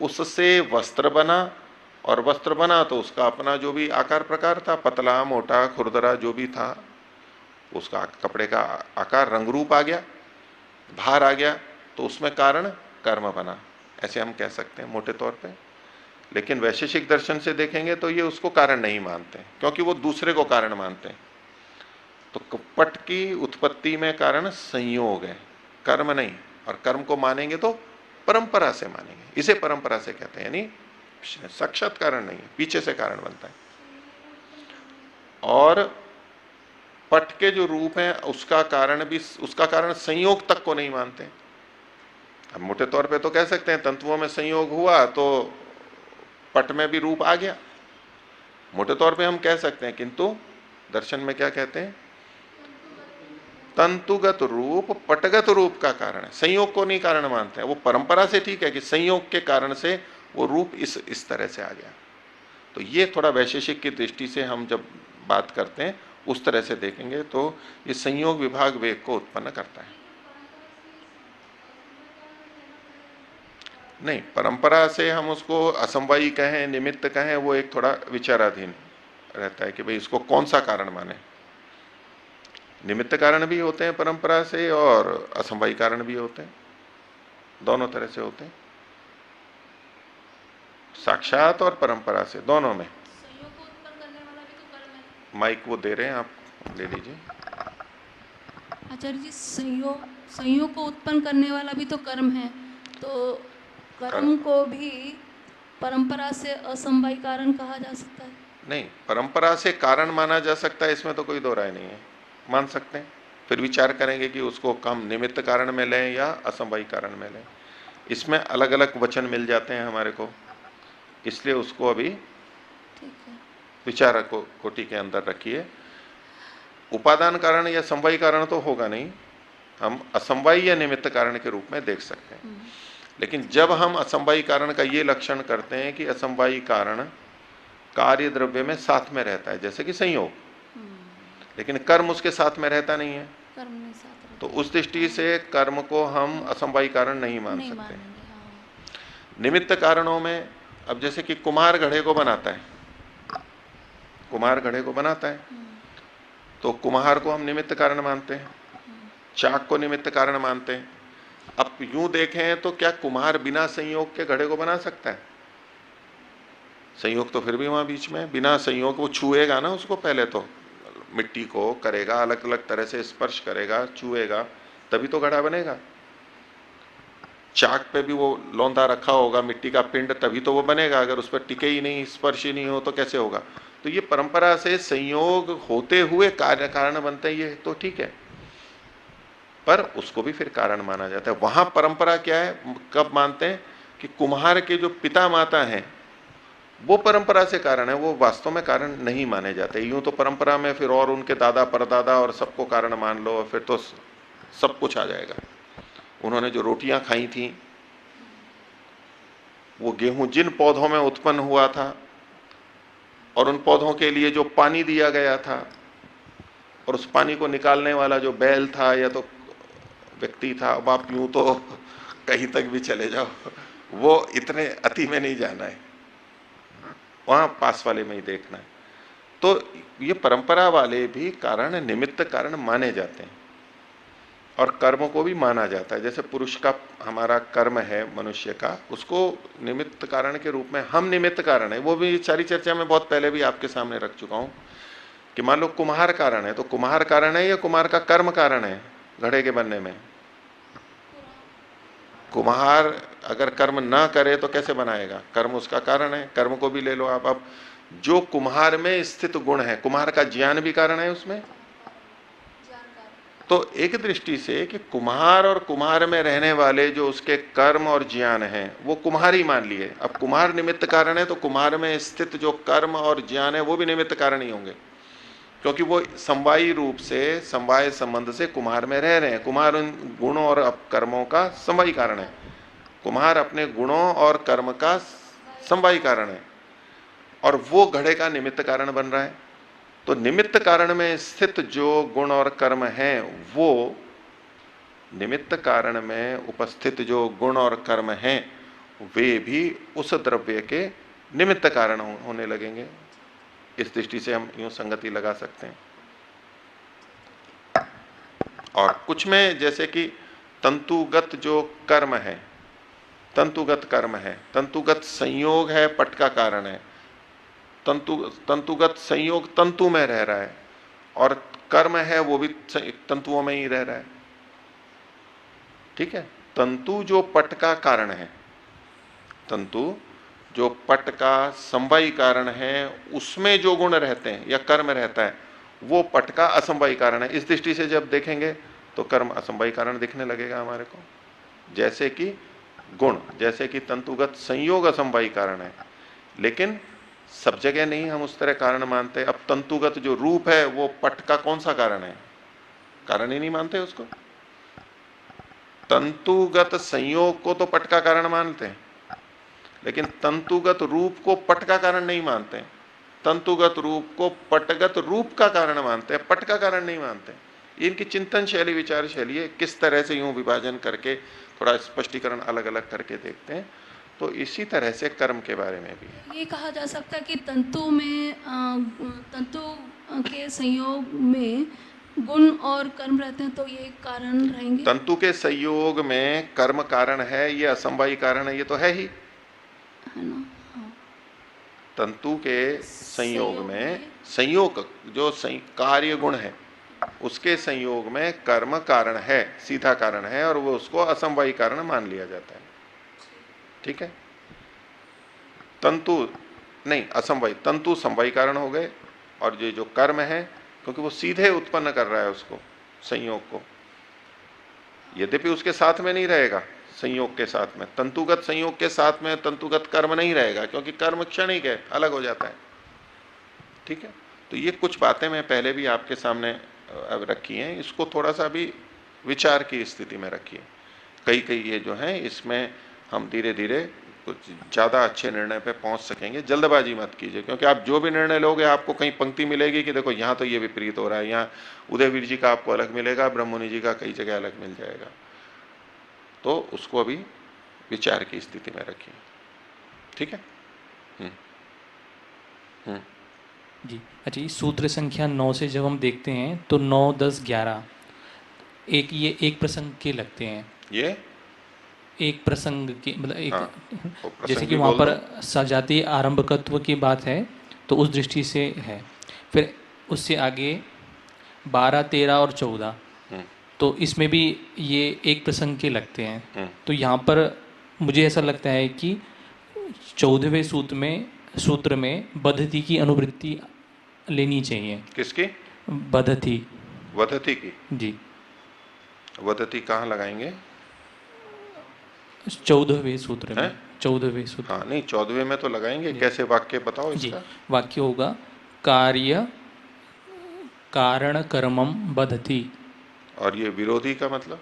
उससे वस्त्र बना, और वस्त्र बना तो उसका अपना जो भी आकार प्रकार था, पतला मोटा खुरदरा जो भी था, उसका कपड़े का आकार रंग रूप आ गया, भार आ गया, तो उसमें कारण कर्म बना, ऐसे हम कह सकते हैं मोटे तौर पे। लेकिन वैशेषिक दर्शन से देखेंगे तो ये उसको कारण नहीं मानते, क्योंकि वो दूसरे को कारण मानते हैं। तो पट की उत्पत्ति में कारण संयोग है, कर्म नहीं, और कर्म को मानेंगे तो परंपरा से मानेंगे, इसे परंपरा से कहते हैं, यानी साक्षात कारण नहीं है, पीछे से कारण बनता है। और पट के जो रूप है उसका कारण भी, उसका कारण संयोग तक को नहीं मानते। अब मोटे तौर पे तो कह सकते हैं तंतुओं में संयोग हुआ तो पट में भी रूप आ गया, मोटे तौर पे हम कह सकते हैं, किंतु दर्शन में क्या कहते हैं, तंतुगत रूप पटगत रूप का कारण है, संयोग को नहीं कारण मानते हैं। वो परंपरा से ठीक है कि संयोग के कारण से वो रूप इस तरह से आ गया। तो ये थोड़ा वैशेषिक की दृष्टि से हम जब बात करते हैं उस तरह से देखेंगे तो ये संयोग विभाग वेग को उत्पन्न करता है। नहीं, परंपरा से हम उसको असमवायी कहें, निमित्त कहें, वो एक थोड़ा विचाराधीन रहता है कि भाई इसको कौन सा कारण माने। निमित्त कारण भी होते हैं परंपरा से और असमवायी कारण भी होते हैं, दोनों तरह से होते हैं, साक्षात और परंपरा से, दोनों में। संयोग को उत्पन्न करने वाला भी तो कर्म है। माइक वो दे रहे हैं, आप ले लीजिए। आचार्य जी, संयोग संयोग को उत्पन्न करने वाला भी तो कर्म है, तो कर्म को भी परंपरा से असमवाय कारण कहा जा सकता है? नहीं, परंपरा से कारण माना जा सकता है, इसमें तो कोई दो राय नहीं है, मान सकते हैं। फिर विचार करेंगे कि उसको हम निमित्त कारण में लें या असमवाय कारण में लें। इसमें अलग अलग वचन मिल जाते हैं हमारे को, इसलिए उसको अभी ठीक है। विचार कोटि के अंदर रखिए। उपादान कारण या समवाय कारण तो होगा नहीं, हम असमवाय या निमित्त कारण के रूप में देख सकते हैं। लेकिन जब हम असमवाय कारण का ये लक्षण करते हैं कि असमवाय कारण कार्य द्रव्य में साथ में रहता है, जैसे कि संयोग, लेकिन कर्म उसके साथ में रहता नहीं है, कर्म नहीं साथ रहता। तो उस दृष्टि से कर्म को हम असमवाय कारण नहीं मान नहीं सकते। मानेंगे, हाँ। निमित्त कारणों में अब जैसे कि कुम्हार घड़े को बनाता है, कुम्हार घड़े को बनाता है, तो कुम्हार को हम निमित्त कारण मानते हैं, चाक को निमित्त कारण मानते हैं। अब यूं देखें तो क्या कुम्हार बिना संयोग के घड़े को बना सकता है? संयोग तो फिर भी वहां बीच में, बिना संयोग वो छुएगा ना उसको, पहले तो मिट्टी को करेगा, अलग अलग तरह से स्पर्श करेगा, छुएगा, तभी तो घड़ा बनेगा। चाक पे भी वो लौंदा रखा होगा मिट्टी का पिंड, तभी तो वो बनेगा। अगर उस पर टिके ही नहीं, स्पर्श ही नहीं हो तो कैसे होगा? तो ये परंपरा से संयोग होते हुए कार्य कारण बनते हैं, ये तो ठीक है, पर उसको भी फिर कारण माना जाता है। वहां परंपरा क्या है, कब मानते हैं कि कुम्हार के जो पिता माता हैं वो परंपरा से कारण है, वो वास्तव में कारण नहीं माने जाते। यूं तो परंपरा में फिर और उनके दादा परदादा और सबको कारण मान लो, फिर तो सब कुछ आ जाएगा। उन्होंने जो रोटियां खाई थी, वो गेहूं जिन पौधों में उत्पन्न हुआ था और उन पौधों के लिए जो पानी दिया गया था, और उस पानी को निकालने वाला जो बैल था या तो व्यक्ति था, अब आप यूं तो कहीं तक भी चले जाओ, वो इतने अति में नहीं जाना है, वहां पास वाले में ही देखना है। तो ये परंपरा वाले भी कारण निमित्त कारण माने जाते हैं, और कर्म को भी माना जाता है। जैसे पुरुष का हमारा कर्म है मनुष्य का, उसको निमित्त कारण के रूप में हम निमित्त कारण है, वो भी सारी चर्चा में बहुत पहले भी आपके सामने रख चुका हूं कि मान लो कुम्हार कारण है, तो कुम्हार कारण है या कुम्हार का कर्म कारण है घड़े के बनने में? कुम्हार अगर कर्म ना करे तो कैसे बनाएगा? कर्म उसका कारण है, कर्म को भी ले लो आप। अब जो कुम्हार में स्थित गुण है, कुम्हार का ज्ञान भी कारण है उसमें। तो एक दृष्टि से कि कुम्हार और कुम्हार में रहने वाले जो उसके कर्म और ज्ञान हैं वो कुम्हार ही मान लिए। अब कुम्हार निमित्त कारण है, तो कुम्हार में स्थित जो कर्म और ज्ञान है वो भी निमित्त कारण ही होंगे, क्योंकि वो समवायी रूप से, समवाय संबंध से कुम्हार में रह रहे हैं। कुम्हार उन गुणों और कर्मों का समवायी कारण है, कुम्हार अपने गुणों और कर्म का समवायी कारण है, और वो घड़े का निमित्त कारण बन रहा है। तो निमित्त कारण में स्थित जो गुण और कर्म हैं, वो निमित्त कारण में उपस्थित जो गुण और कर्म हैं, वे भी उस द्रव्य के निमित्त कारण होने लगेंगे। इस दृष्टि से हम यूं संगति लगा सकते हैं। और कुछ में जैसे कि तंतुगत जो कर्म है, तंतुगत कर्म है, तंतुगत संयोग है, पट का कारण है। तंतुगत संयोग तंतु में रह रहा है, और कर्म है वो भी तंतुओं में ही रह रहा है। ठीक है, तंतु जो पट का कारण है, तंतु जो पट का समवायी कारण है, उसमें जो गुण रहते हैं या कर्म रहता है, वो पट का असमवायी कारण है। इस दृष्टि से जब देखेंगे तो कर्म असमवायी कारण दिखने लगेगा हमारे को। जैसे कि गुण, जैसे कि तंतुगत संयोग असमवायी कारण है, लेकिन सब जगह नहीं हम उस तरह कारण मानते। अब तंतुगत जो रूप है वो पट का कौन सा कारण है? कारण ही नहीं मानते उसको। तंतुगत संयोग को तो पट का कारण मानते हैं, लेकिन तंतुगत रूप को पट का कारण नहीं मानते। तंतुगत रूप को पटगत रूप का कारण मानते हैं, पट का कारण नहीं मानते। इनकी चिंतन शैली, विचार शैली है, किस तरह से यूं विभाजन करके थोड़ा स्पष्टीकरण अलग अलग करके देखते हैं। तो इसी तरह से कर्म के बारे में भी ये कहा जा सकता है कि तंतु में तंतु के संयोग में गुण और कर्म रहते हैं, तो ये कारण रहेंगे। तंतु के संयोग में कर्म कारण है, ये असमवायी कारण है, ये तो है ही, है ना? हाँ। तंतु के संयोग में संयोग जो कार्य गुण है, उसके संयोग में कर्म कारण है, सीधा कारण है, और वो उसको असमवायी कारण मान लिया जाता है। ठीक है, तंतु नहीं, असमवायी, तंतु समवायी कारण हो गए, और ये जो कर्म है क्योंकि वो सीधे उत्पन्न कर रहा है उसको, संयोग को, यद्यपि उसके साथ में नहीं रहेगा, संयोग के साथ में, तंतुगत संयोग के साथ में तंतुगत कर्म नहीं रहेगा, क्योंकि कर्म क्षणिक है, अलग हो जाता है। ठीक है, तो ये कुछ बातें मैं पहले भी आपके सामने अब रखी हैं, इसको थोड़ा सा भी विचार की स्थिति में रखिए। कई कई ये जो है इसमें हम धीरे धीरे कुछ ज्यादा अच्छे निर्णय पे पहुंच सकेंगे। जल्दबाजी मत कीजिए, क्योंकि आप जो भी निर्णय लोगे आपको कहीं पंक्ति मिलेगी कि देखो यहाँ तो ये विपरीत हो रहा है, यहाँ उदयवीर जी का आपको अलग मिलेगा, ब्रह्ममुनि जी का कई जगह अलग मिल जाएगा, तो उसको अभी विचार की स्थिति में रखिए। ठीक है। जी अच्छा, ये सूत्र संख्या 9 से जब हम देखते हैं तो 9, 10, 11 ये एक प्रसंग के लगते हैं। ये एक प्रसंग के मतलब एक हाँ, वो प्रसंग जैसे कि भी वहाँ बोल पर दो। सजातीय आरंभकत्व की बात है तो उस दृष्टि से है। फिर उससे आगे 12, 13 और 14, तो इसमें भी ये एक प्रसंग के लगते हैं। तो यहाँ पर मुझे ऐसा लगता है कि 14वें सूत्र में बद्धति की अनुवृत्ति लेनी चाहिए। किसकी? बद्धति। वदति की। जी, वदति कहाँ लगाएंगे? 14वें सूत्र में। हैं? 14वें सूत्र। हाँ, नहीं 14वें में तो लगाएंगे। कैसे वाक्य बताओ जी, इसका? वाक्य होगा कार्य कारण कर्मम बद्धति। और ये विरोधी का मतलब?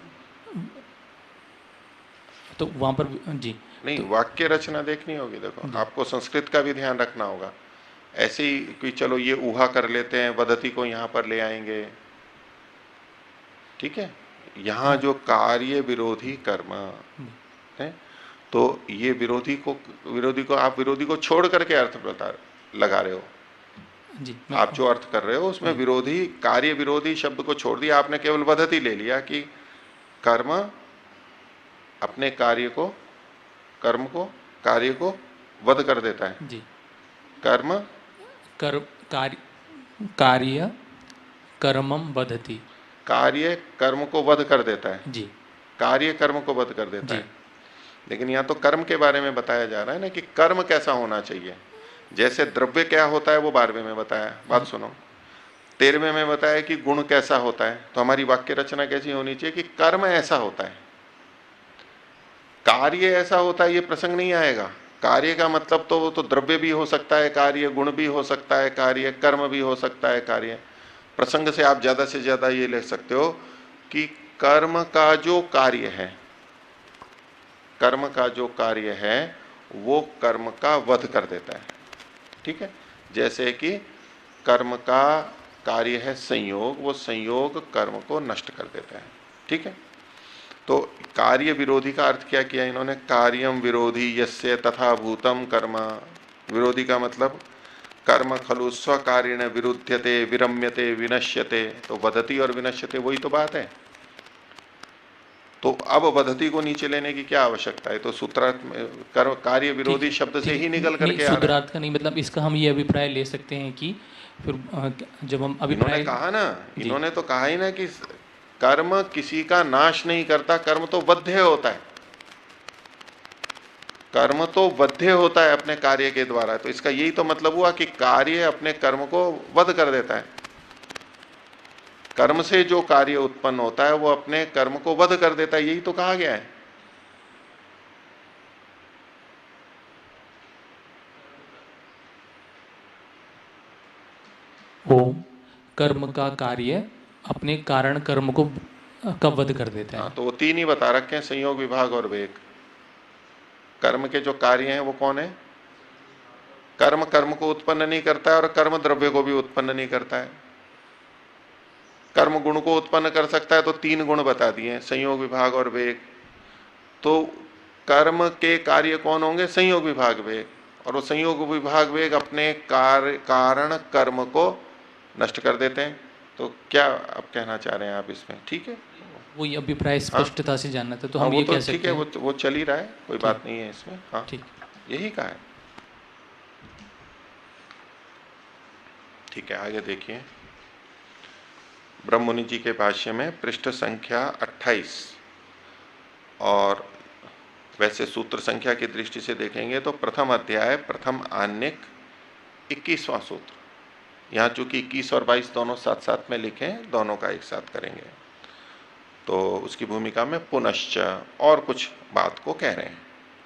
तो वहाँ पर जी नहीं, तो, वाक्य रचना देखनी होगी। देखो, आपको संस्कृत का भी ध्यान रखना होगा। ऐसे ही कि चलो ये ऊहा कर लेते हैं, वदति को यहाँ पर ले आएंगे। ठीक है, यहाँ जो कार्य विरोधी कर्म है, तो ये विरोधी को आप विरोधी को छोड़ करके अर्थ लगा रहे हो। जी आप जो अर्थ कर रहे हो उसमें विरोधी, कार्य विरोधी शब्द को छोड़ दिया आपने, केवल वदति ले लिया कि कर्म अपने कार्य को वध कर देता है। जी कर्म कार्य कर्मम बद्धति। कार्य कर्म को वध कर देता है। जी, कार्य कर्म को वध कर देता है। लेकिन यहाँ तो कर्म के बारे में बताया जा रहा है ना, कि कर्म कैसा होना चाहिए। जैसे द्रव्य क्या होता है वो 12वें में बताया, बात सुनो। 13वें में बताया कि गुण कैसा होता है। तो हमारी वाक्य रचना कैसी होनी चाहिए कि कर्म ऐसा होता है, कार्य ऐसा होता है, ये प्रसंग नहीं आएगा। कार्य का मतलब तो द्रव्य भी हो सकता है, कार्य गुण भी हो सकता है, कार्य कर्म भी हो सकता है। कार्य प्रसंग से आप ज्यादा से ज्यादा ये ले सकते हो कि कर्म का जो कार्य है, कर्म का जो कार्य है वो कर्म का वध कर देता है। ठीक है, जैसे कि कर्म का कार्य है संयोग, वो संयोग कर्म को नष्ट कर देता है। ठीक है, तो कार्य विरोधी का अर्थ क्या किया इन्होंने? कार्यम विरोधी यस्य तथा भूतम कर्म। विरोधी का मतलब कर्म खलु स्वकार्येण विरुध्यते विरम्यते विनश्यते। तो वदति और विनश्यते वही तो बात है। तो अब वदति को नीचे लेने की क्या आवश्यकता है? तो सूत्रार्थ में कार्य विरोधी शब्द से ही निकल करके आ रहा है। सूत्रार्थ का नहीं मतलब इसका हम ये अभिप्राय ले सकते हैं कि फिर जब हम अभिप्राय, इन्होंने कहा ना, इन्होंने तो कहा ही ना कि कर्म किसी का नाश नहीं करता, कर्म तो बद्ध होता है। कर्म तो बद्ध होता है अपने कार्य के द्वारा। तो इसका यही तो मतलब हुआ कि कार्य अपने कर्म को वध कर देता है। कर्म से जो कार्य उत्पन्न होता है वो अपने कर्म को वध कर देता है, यही तो कहा गया है। वो कर्म का कार्य अपने कारण कर्म को का वध कर देता है। तो वो 3 ही बता रखे हैं, संयोग, विभाग और वेग। कर्म के जो कार्य हैं वो कौन है? कर्म कर्म को उत्पन्न नहीं करता है और कर्म द्रव्य को भी उत्पन्न नहीं करता है। कर्म गुण को उत्पन्न कर सकता है, तो 3 गुण बता दिए, संयोग, विभाग और वेग। तो कर्म के कार्य कौन होंगे? संयोग, विभाग, वेग। और वो संयोग, विभाग, वेग अपने कारण कर्म को नष्ट कर देते हैं। तो क्या आप कहना चाह रहे हैं आप इसमें? ठीक है, वो ये अभिप्राय स्पष्टता से जानना था, तो हाँ, हम वो ये तो कह ठीक सकते है, हैं। वो चल ही रहा है, कोई बात नहीं है इसमें। हाँ, ठीक, यही कहा है। ठीक है, आगे देखिए। ब्रह्ममुनि जी के भाष्य में पृष्ठ संख्या 28, और वैसे सूत्र संख्या की दृष्टि से देखेंगे तो प्रथम अध्याय प्रथम आन्निक 21वां सूत्र। यहाँ चूंकि 21 और 22 दोनों साथ साथ में लिखे हैं, दोनों का एक साथ करेंगे, तो उसकी भूमिका में पुनश्च और कुछ बात को कह रहे हैं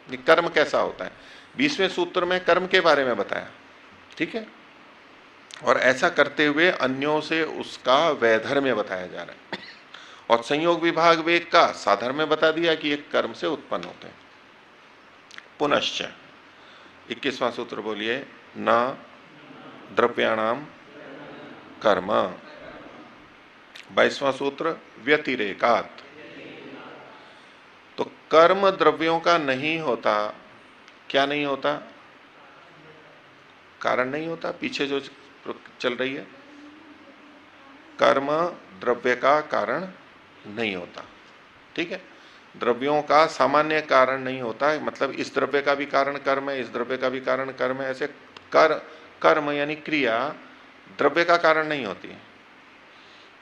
कि कर्म कैसा होता है। 20वें सूत्र में कर्म के बारे में बताया, ठीक है, और ऐसा करते हुए अन्यों से उसका वैधर्म्य बताया जा रहा है, और संयोग विभाग वेग का साधर्म्य बता दिया कि एक कर्म से उत्पन्न होते हैं। पुनश्च 21वां सूत्र बोलिए, न द्रव्याणाम कर्म। 22वां सूत्र व्यतिरेकात। तो कर्म द्रव्यों का नहीं होता, क्या नहीं होता? कारण नहीं होता। पीछे जो चल रही है, कर्म द्रव्य का कारण नहीं होता, ठीक है। द्रव्यों का सामान्य कारण नहीं होता है, मतलब इस द्रव्य का भी कारण कर्म है, इस द्रव्य का भी कारण कर्म है, ऐसे कर्म यानी क्रिया द्रव्य का कारण नहीं होती है।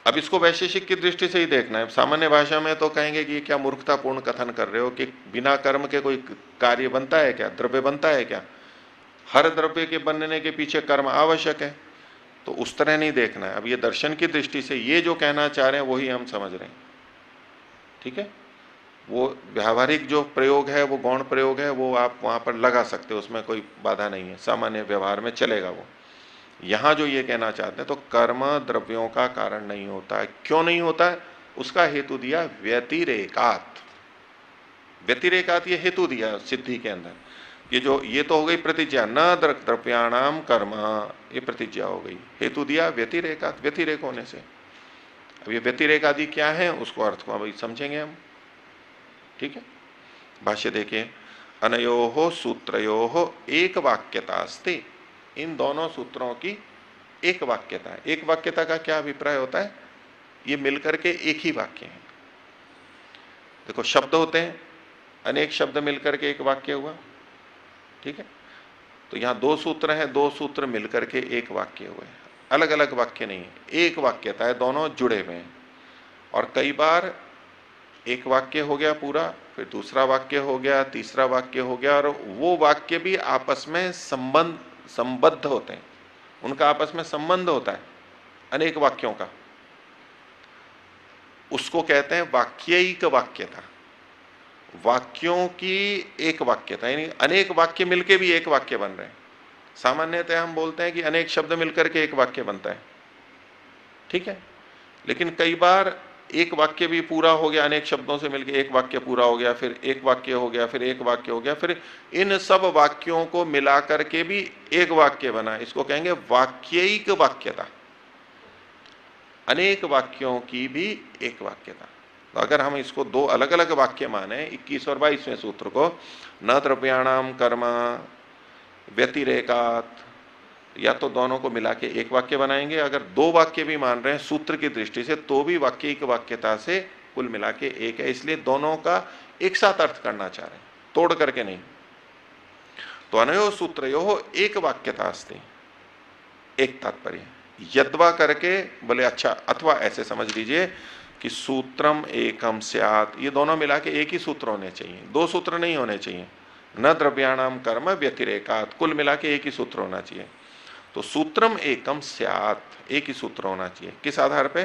अब इसको वैशेषिक की दृष्टि से ही देखना है। सामान्य भाषा में तो कहेंगे कि क्या मूर्खतापूर्ण कथन कर रहे हो कि बिना कर्म के कोई कार्य बनता है क्या, द्रव्य बनता है क्या? हर द्रव्य के बनने के पीछे कर्म आवश्यक है, तो उस तरह नहीं देखना है। अब ये दर्शन की दृष्टि से ये जो कहना चाह रहे हैं वही हम समझ रहे हैं, ठीक है। वो व्यावहारिक जो प्रयोग है वो गौण प्रयोग है, वो आप वहां पर लगा सकते हो, उसमें कोई बाधा नहीं है, सामान्य व्यवहार में चलेगा वो। यहां जो ये कहना चाहते हैं तो कर्म द्रव्यों का कारण नहीं होता है। क्यों नहीं होता है? उसका हेतु दिया व्यतिरेकात। व्यतिरेकात ये हेतु दिया सिद्धि के अंदर। ये तो हो गई प्रतिज्ञा, न द्रव्याणाम कर्म, ये प्रतिज्ञा हो गई। हेतु दिया व्यतिरेकात, व्यतिरेक होने से। अब ये व्यतिरेक आदि क्या है, उसको अर्थ को अभी समझेंगे हम, ठीक है। भाष्य देखिए, अनयोः सूत्रयोः एक वाक्यता अस्ति। इन दोनों सूत्रों की एक वाक्यता है। एक वाक्यता का क्या अभिप्राय होता है? ये मिलकर के एक ही वाक्य है। देखो शब्द होते हैं, अनेक शब्द मिलकर के एक वाक्य हुआ, ठीक है। तो यहां दो सूत्र हैं, दो सूत्र मिलकर के एक वाक्य हुए, अलग अलग वाक्य नहीं है, एक वाक्यता है, दोनों जुड़े हुए हैं। और कई बार एक वाक्य हो गया पूरा, फिर दूसरा वाक्य हो गया, तीसरा वाक्य हो गया, और वो वाक्य भी आपस में संबद्ध होते हैं, उनका आपस में संबंध होता है अनेक वाक्यों का। उसको कहते हैं वाक्यिक वाक्यता, वाक्यों की एक वाक्यता, यानी अनेक वाक्य मिलके भी एक वाक्य बन रहे हैं। सामान्यतः हम बोलते हैं कि अनेक शब्द मिलकर के एक वाक्य बनता है, ठीक है। लेकिन कई बार एक वाक्य भी पूरा हो गया, अनेक शब्दों से मिलकर एक वाक्य पूरा हो गया, फिर एक वाक्य हो गया, फिर एक वाक्य हो गया, फिर इन सब वाक्यों को मिलाकर के भी एक वाक्य बना। इसको कहेंगे वाक्यिक वाक्यता, अनेक वाक्यों की भी एक वाक्यता। तो अगर हम इसको दो अलग अलग वाक्य माने, 21 और 22वें सूत्र को, न द्रव्याणाम कर्म व्यतिरेकात, या तो दोनों को मिला के एक वाक्य बनाएंगे। अगर दो वाक्य भी मान रहे हैं सूत्र की दृष्टि से, तो भी वाक्यिक वाक्यता से कुल मिला के एक है। इसलिए दोनों का एक साथ अर्थ करना चाह रहे हैं, तोड़ करके नहीं। तो अनयो सूत्रयो एक वाक्यता अस्ति, एक तात्पर्य। यद्वा करके बोले अच्छा, अथवा ऐसे समझ लीजिए कि सूत्रम एकम स्यात्, ये दोनों मिला के एक ही सूत्र होने चाहिए, दो सूत्र नहीं होने चाहिए। न द्रव्याणाम कर्म व्यतिरेकात, कुल मिला के एक ही सूत्र होना चाहिए। तो सूत्रम एकम स्यात्, एक ही सूत्र होना चाहिए। किस आधार पे?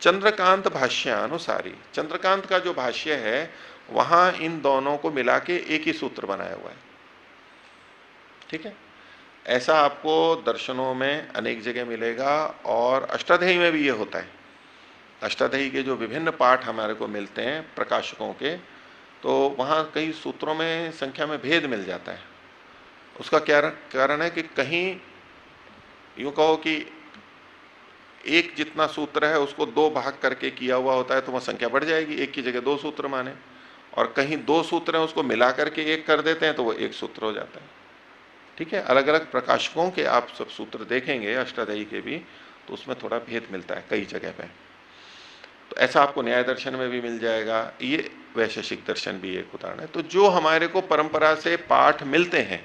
चंद्रकांत भाष्यानुसारी, चंद्रकांत का जो भाष्य है वहां इन दोनों को मिला के एक ही सूत्र बनाया हुआ है, ठीक है। ऐसा आपको दर्शनों में अनेक जगह मिलेगा, और अष्टाध्यायी में भी ये होता है। अष्टाध्यायी के जो विभिन्न पाठ हमारे को मिलते हैं प्रकाशकों के, तो वहां कई सूत्रों में संख्या में भेद मिल जाता है। उसका क्या कारण है कि कहीं यूं कहो कि एक जितना सूत्र है उसको दो भाग करके किया हुआ होता है, तो वह संख्या बढ़ जाएगी, एक की जगह दो सूत्र माने। और कहीं दो सूत्र हैं उसको मिला करके एक कर देते हैं, तो वो एक सूत्र हो जाता है, ठीक है। अलग अलग प्रकाशकों के आप सब सूत्र देखेंगे अष्टाध्यायी के भी, तो उसमें थोड़ा भेद मिलता है कई जगह पे। तो ऐसा आपको न्याय दर्शन में भी मिल जाएगा। ये वैशेषिक दर्शन भी एक उदाहरण है। तो जो हमारे को परंपरा से पाठ मिलते हैं,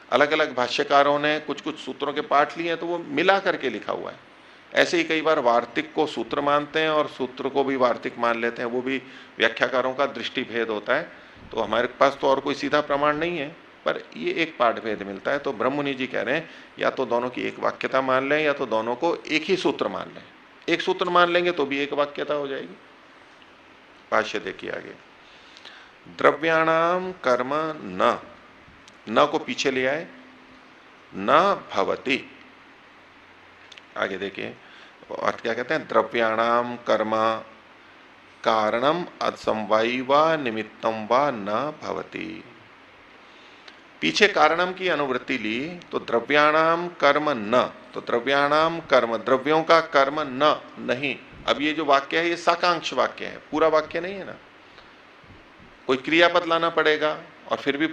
अलग अलग भाष्यकारों ने कुछ कुछ सूत्रों के पाठ लिए हैं, तो वो मिला करके लिखा हुआ है। ऐसे ही कई बार वार्तिक को सूत्र मानते हैं और सूत्र को भी वार्तिक मान लेते हैं, वो भी व्याख्याकारों का दृष्टि भेद होता है। तो हमारे पास तो और कोई सीधा प्रमाण नहीं है, पर ये एक पाठ भेद मिलता है। तो ब्रह्ममुनि जी कह रहे हैं या तो दोनों की एक वाक्यता मान लें या तो दोनों को एक ही सूत्र मान लें। एक सूत्र मान लेंगे तो भी एक वाक्यता हो जाएगी। भाष्य देखिए आगे, द्रव्याणाम कर्म न को पीछे ले आए, न भवति। आगे देखिए अर्थ क्या कहते हैं, द्रव्याणाम कर्म कारणम असमवायी व निमित्तम व न भवति। पीछे कारणम की अनुवृत्ति ली तो द्रव्याणाम कर्म न, तो द्रव्याणाम कर्म, द्रव्यों का कर्म न, नहीं। अब ये जो वाक्य है ये साकांक्ष वाक्य है, पूरा वाक्य नहीं है ना, कोई क्रियापद लाना पड़ेगा। और फिर भी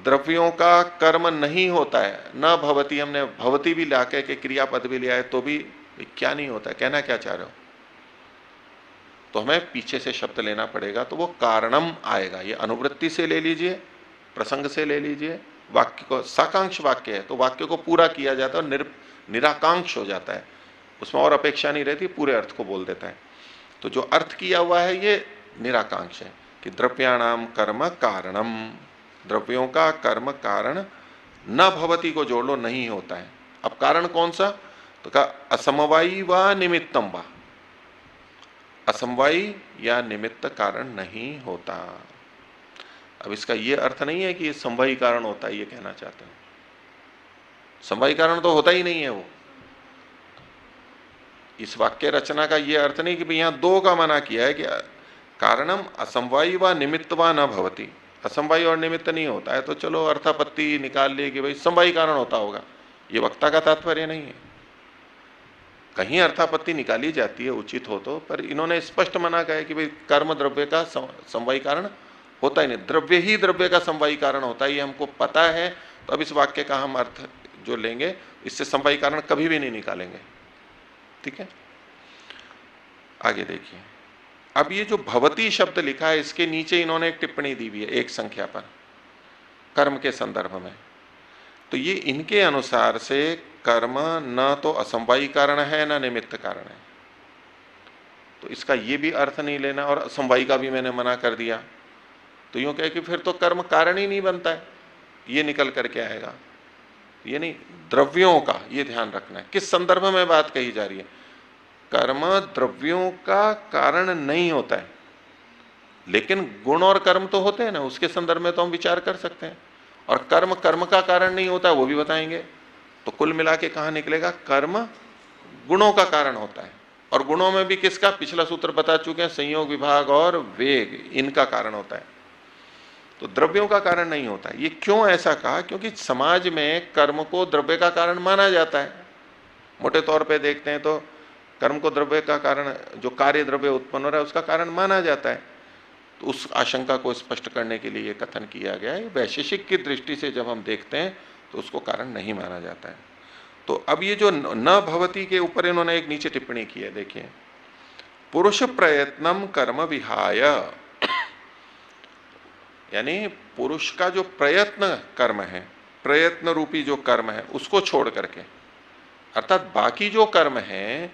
द्रव्यों का कर्म नहीं होता है, न भवति, हमने भवति भी ला के क्रियापद भी लिया है तो भी क्या नहीं होता है, कहना क्या चाह रहे हो? तो हमें पीछे से शब्द लेना पड़ेगा, तो वो कारणम आएगा। ये अनुवृत्ति से ले लीजिए, प्रसंग से ले लीजिए, वाक्य को, साकांक्ष वाक्य है तो वाक्य को पूरा किया जाता है और निराकांक्ष हो जाता है, उसमें और अपेक्षा नहीं रहती, पूरे अर्थ को बोल देता है। तो जो अर्थ किया हुआ है ये निराकांक्ष है कि द्रव्याणाम कर्म कारणम, द्रव्यों का कर्म कारण, न भवति को जोड़ लो, नहीं होता है। अब कारण कौन सा? तो कहा असमवायी व निमित्तम वा, असमवायी या निमित्त कारण नहीं होता। अब इसका यह अर्थ नहीं है कि समवायी कारण होता है, ये कहना चाहते हैं। समवायी कारण तो होता ही नहीं है वो। इस वाक्य रचना का यह अर्थ नहीं कि भाई यहां दो का मना किया है कि कारणम असमवायी व निमित्त व न भवति, असमवायी और निमित्त नहीं होता है, तो चलो अर्थापत्ति निकाल लिए कि भाई समवायी कारण होता होगा, ये वक्ता का तात्पर्य नहीं है। कहीं अर्थापत्ति निकाली जाती है उचित हो तो, पर इन्होंने स्पष्ट मना कहा है कि भाई कर्म द्रव्य का समवायी कारण होता ही नहीं, द्रव्य ही द्रव्य का समवायी कारण होता है, ये हमको पता है। तो अब इस वाक्य का हम अर्थ जो लेंगे, इससे समवायी कारण कभी भी नहीं निकालेंगे। ठीक है, आगे देखिए। अब ये जो भवती शब्द लिखा है, इसके नीचे इन्होंने एक टिप्पणी दी हुई है एक संख्या पर, कर्म के संदर्भ में। तो ये इनके अनुसार से कर्म न तो असमवायी कारण है न निमित्त कारण है, तो इसका ये भी अर्थ नहीं लेना, और असमवायी का भी मैंने मना कर दिया, तो यूं कहे कि फिर तो कर्म कारण ही नहीं बनता है, ये निकल करके आएगा। ये नहीं, द्रव्यों का ये ध्यान रखना है, किस संदर्भ में बात कही जा रही है। कर्म द्रव्यों का कारण नहीं होता है, लेकिन गुण और कर्म तो होते हैं ना, उसके संदर्भ में तो हम विचार कर सकते हैं। और कर्म कर्म का कारण नहीं होता है, वो भी बताएंगे। तो कुल मिला के कहां निकलेगा, कर्म गुणों का कारण होता है, और गुणों में भी किसका, पिछला सूत्र बता चुके हैं, संयोग विभाग और वेग, इनका कारण होता है। तो द्रव्यों का कारण नहीं होता है। ये क्यों ऐसा कहा? क्योंकि समाज में कर्म को द्रव्य का कारण माना जाता है। मोटे तौर पे देखते हैं तो कर्म को द्रव्य का कारण, जो कार्य द्रव्य उत्पन्न हो रहा है उसका कारण माना जाता है। तो उस आशंका को स्पष्ट करने के लिए कथन किया गया है। वैशेषिक की दृष्टि से जब हम देखते हैं तो उसको कारण नहीं माना जाता है। तो अब ये जो न भवती के ऊपर इन्होंने एक नीचे टिप्पणी की है, देखिए, पुरुष प्रयत्नम कर्म विहाय, यानी पुरुष का जो प्रयत्न कर्म है, प्रयत्न रूपी जो कर्म है, उसको छोड़ करके, अर्थात बाकी जो कर्म है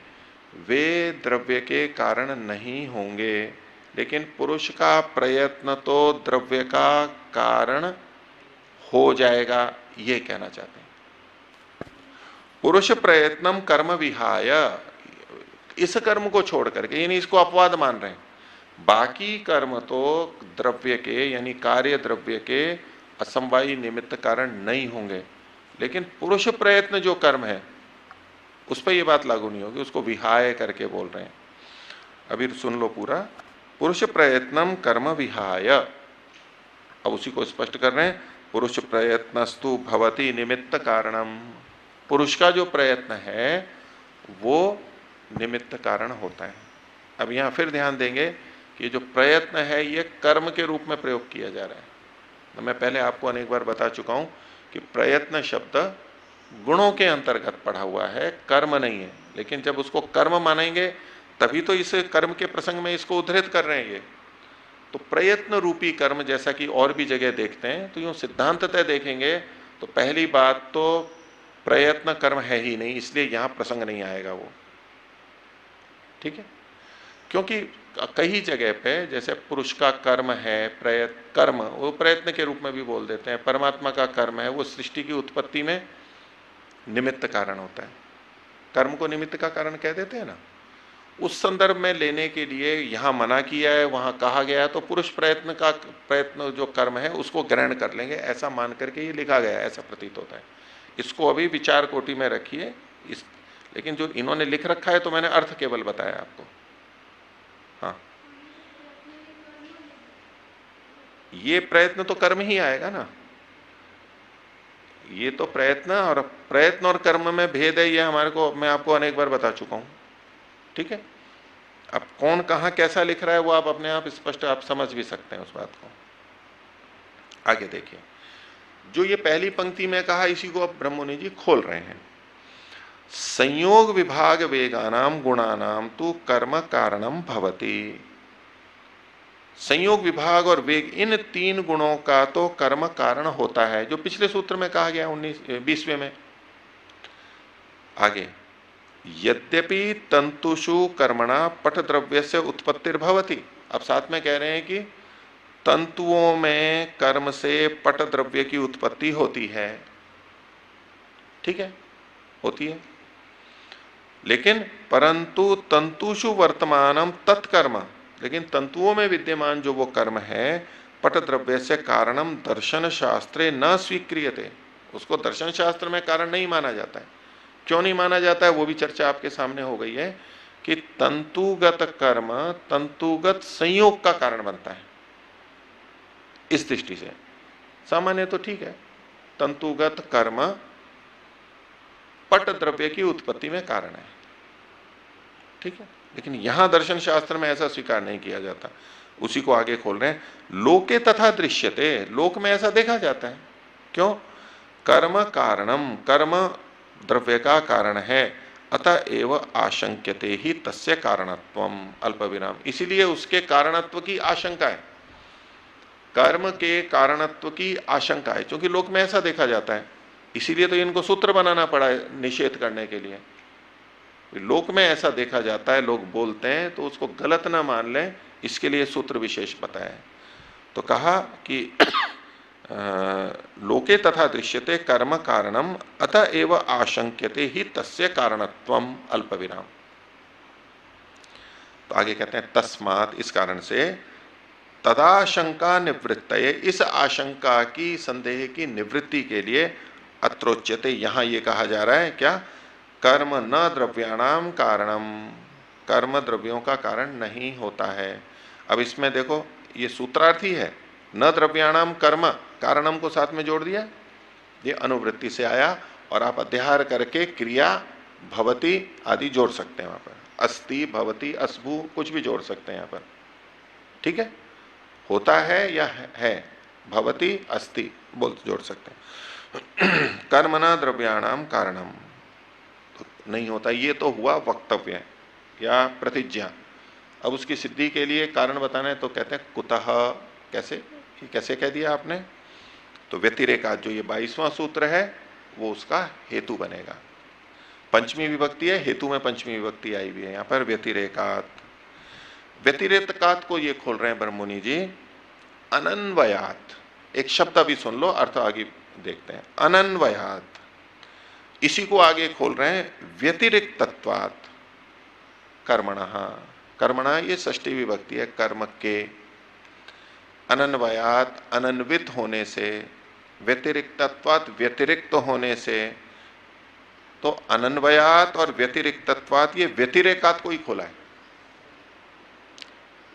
वे द्रव्य के कारण नहीं होंगे, लेकिन पुरुष का प्रयत्न तो द्रव्य का कारण हो जाएगा, ये कहना चाहते हैं। पुरुष प्रयत्नम कर्म विहाय, इस कर्म को छोड़ करके, यानी इसको अपवाद मान रहे हैं, बाकी कर्म तो द्रव्य के यानी कार्य द्रव्य के असमवायी निमित्त कारण नहीं होंगे, लेकिन पुरुष प्रयत्न जो कर्म है उस पर यह बात लागू नहीं होगी, उसको विहाय करके बोल रहे हैं। अभी सुन लो पूरा, पुरुष प्रयत्नम कर्म विहाय, अब उसी को स्पष्ट कर रहे हैं, पुरुष प्रयत्नस्तु भवति निमित्त कारणम, पुरुष का जो प्रयत्न है वो निमित्त कारण होता है। अब यहां फिर ध्यान देंगे कि जो प्रयत्न है ये कर्म के रूप में प्रयोग किया जा रहा है। तो मैं पहले आपको अनेक बार बता चुका हूं कि प्रयत्न शब्द गुणों के अंतर्गत पढ़ा हुआ है, कर्म नहीं है। लेकिन जब उसको कर्म मानेंगे तभी तो इस कर्म के प्रसंग में इसको उद्धृत कर रहे हैं ये। तो प्रयत्न रूपी कर्म जैसा कि और भी जगह देखते हैं, तो यूं सिद्धांततः देखेंगे तो पहली बात तो प्रयत्न कर्म है ही नहीं, इसलिए यहां प्रसंग नहीं आएगा वो। ठीक है, क्योंकि कई जगह पे जैसे पुरुष का कर्म है कर्म, वो प्रयत्न के रूप में भी बोल देते हैं। परमात्मा का कर्म है वो सृष्टि की उत्पत्ति में निमित्त कारण होता है, कर्म को निमित्त का कारण कह देते हैं ना। उस संदर्भ में लेने के लिए यहां मना किया है, वहां कहा गया है, तो पुरुष प्रयत्न जो कर्म है उसको ग्रहण कर लेंगे, ऐसा मान करके ये लिखा गया है, ऐसा प्रतीत होता है। इसको अभी विचार कोटि में रखिए इस, लेकिन जो इन्होंने लिख रखा है तो मैंने अर्थ केवल बताया आपको। हाँ, ये प्रयत्न तो कर्म ही आएगा ना, ये तो प्रयत्न और कर्म में भेद है, ये हमारे को मैं आपको अनेक बार बता चुका हूं। ठीक है, अब कौन कहां कैसा लिख रहा है वो आप अपने आप स्पष्ट आप समझ भी सकते हैं उस बात को। आगे देखिए, जो ये पहली पंक्ति में कहा इसी को अब ब्रह्ममुनि जी खोल रहे हैं। संयोग विभाग वेगानाम गुणानाम तु कर्म कारणम भवति। संयोग विभाग और वेग, इन तीन गुणों का तो कर्म कारण होता है, जो पिछले सूत्र में कहा गया 20वें में। आगे, यद्यपि तंतुषु कर्मणा पट द्रव्य से उत्पत्तिर्भवति। अब साथ में कह रहे हैं कि तंतुओं में कर्म से पट द्रव्य की उत्पत्ति होती है। ठीक है, होती है, लेकिन परंतु तंतुषु वर्तमानम तत्कर्म, लेकिन तंतुओं में विद्यमान जो वो कर्म है पट द्रव्य से कारणम दर्शन शास्त्रे न स्वीक्रियते, उसको दर्शन शास्त्र में कारण नहीं माना जाता है। क्यों नहीं माना जाता है वो भी चर्चा आपके सामने हो गई है कि तंतुगत कर्म तंतुगत संयोग का कारण बनता है। इस दृष्टि से सामान्य तो ठीक है, तंतुगत कर्म पट द्रव्य की उत्पत्ति में कारण है, ठीक है, लेकिन यहां दर्शन शास्त्र में ऐसा स्वीकार नहीं किया जाता। उसी को आगे खोल रहे हैं, लोके तथा दृश्यते, लोक में ऐसा देखा जाता है। क्यों? कर्म कारणम, कर्म द्रव्य का कारण है, अतः एव आशंक्यते ही तस्य कारणत्वम अल्प विराम, इसीलिए उसके कारणत्व की आशंका है, कर्म के कारणत्व की आशंका है, क्योंकि लोक में ऐसा देखा जाता है। इसीलिए तो इनको सूत्र बनाना पड़ा है निषेध करने के लिए। लोक में ऐसा देखा जाता है, लोग बोलते हैं, तो उसको गलत ना मान लें, इसके लिए सूत्र विशेष बताया है। तो कहा कि लोके तथा दृश्यते कर्म कारणम अतः एव आशंक्यते ही तस्य कारणत्वम अल्प विराम। तो आगे कहते हैं तस्मात्, इस कारण से, तदाशंका निवृत्तये, इस आशंका की संदेह की निवृत्ति के लिए अत्रोच्यते, यहां ये कहा जा रहा है क्या, कर्म न द्रव्याणाम कारणम, कर्म द्रव्यों का कारण नहीं होता है। अब इसमें देखो ये सूत्रार्थी है, न द्रव्याणाम कर्म, कारणम को साथ में जोड़ दिया, ये अनुवृत्ति से आया, और आप अध्याहार करके क्रिया भवति आदि जोड़ सकते हैं वहां पर, अस्ति भवति अस्भु कुछ भी जोड़ सकते हैं यहाँ पर, ठीक है, होता है या है, भवति अस्ति बोल जोड़ सकते हैं। कर्म न द्रव्याणाम कारणम, तो नहीं होता, ये तो हुआ वक्तव्य या प्रतिज्ञा। अब उसकी सिद्धि के लिए कारण बताना है तो कहते हैं कुतः, कैसे कह दिया आपने, तो व्यतिरेकात, जो ये 22वां सूत्र है वो उसका हेतु बनेगा। पंचमी विभक्ति है, हेतु में पंचमी विभक्ति आई हुई है यहाँ पर, व्यतिरेकात। व्यतिरेकात को ये खोल रहे हैं ब्रह्ममुनि जी, अनन्वयात, एक शब्द अभी सुन लो, अर्थ आगे देखते हैं। अनन्वयात, इसी को आगे खोल रहे हैं व्यतिरिक्तत्वात् कर्मणः, कर्मणः ये षष्ठी विभक्ति है, कर्म के, अनन्वयात अनन्वित होने से, व्यतिरिक्तत्वात् व्यतिरिक्त होने से, तो अनन्वयात और व्यतिरिक्तत्वात् ये व्यतिरेकात को ही खोला है।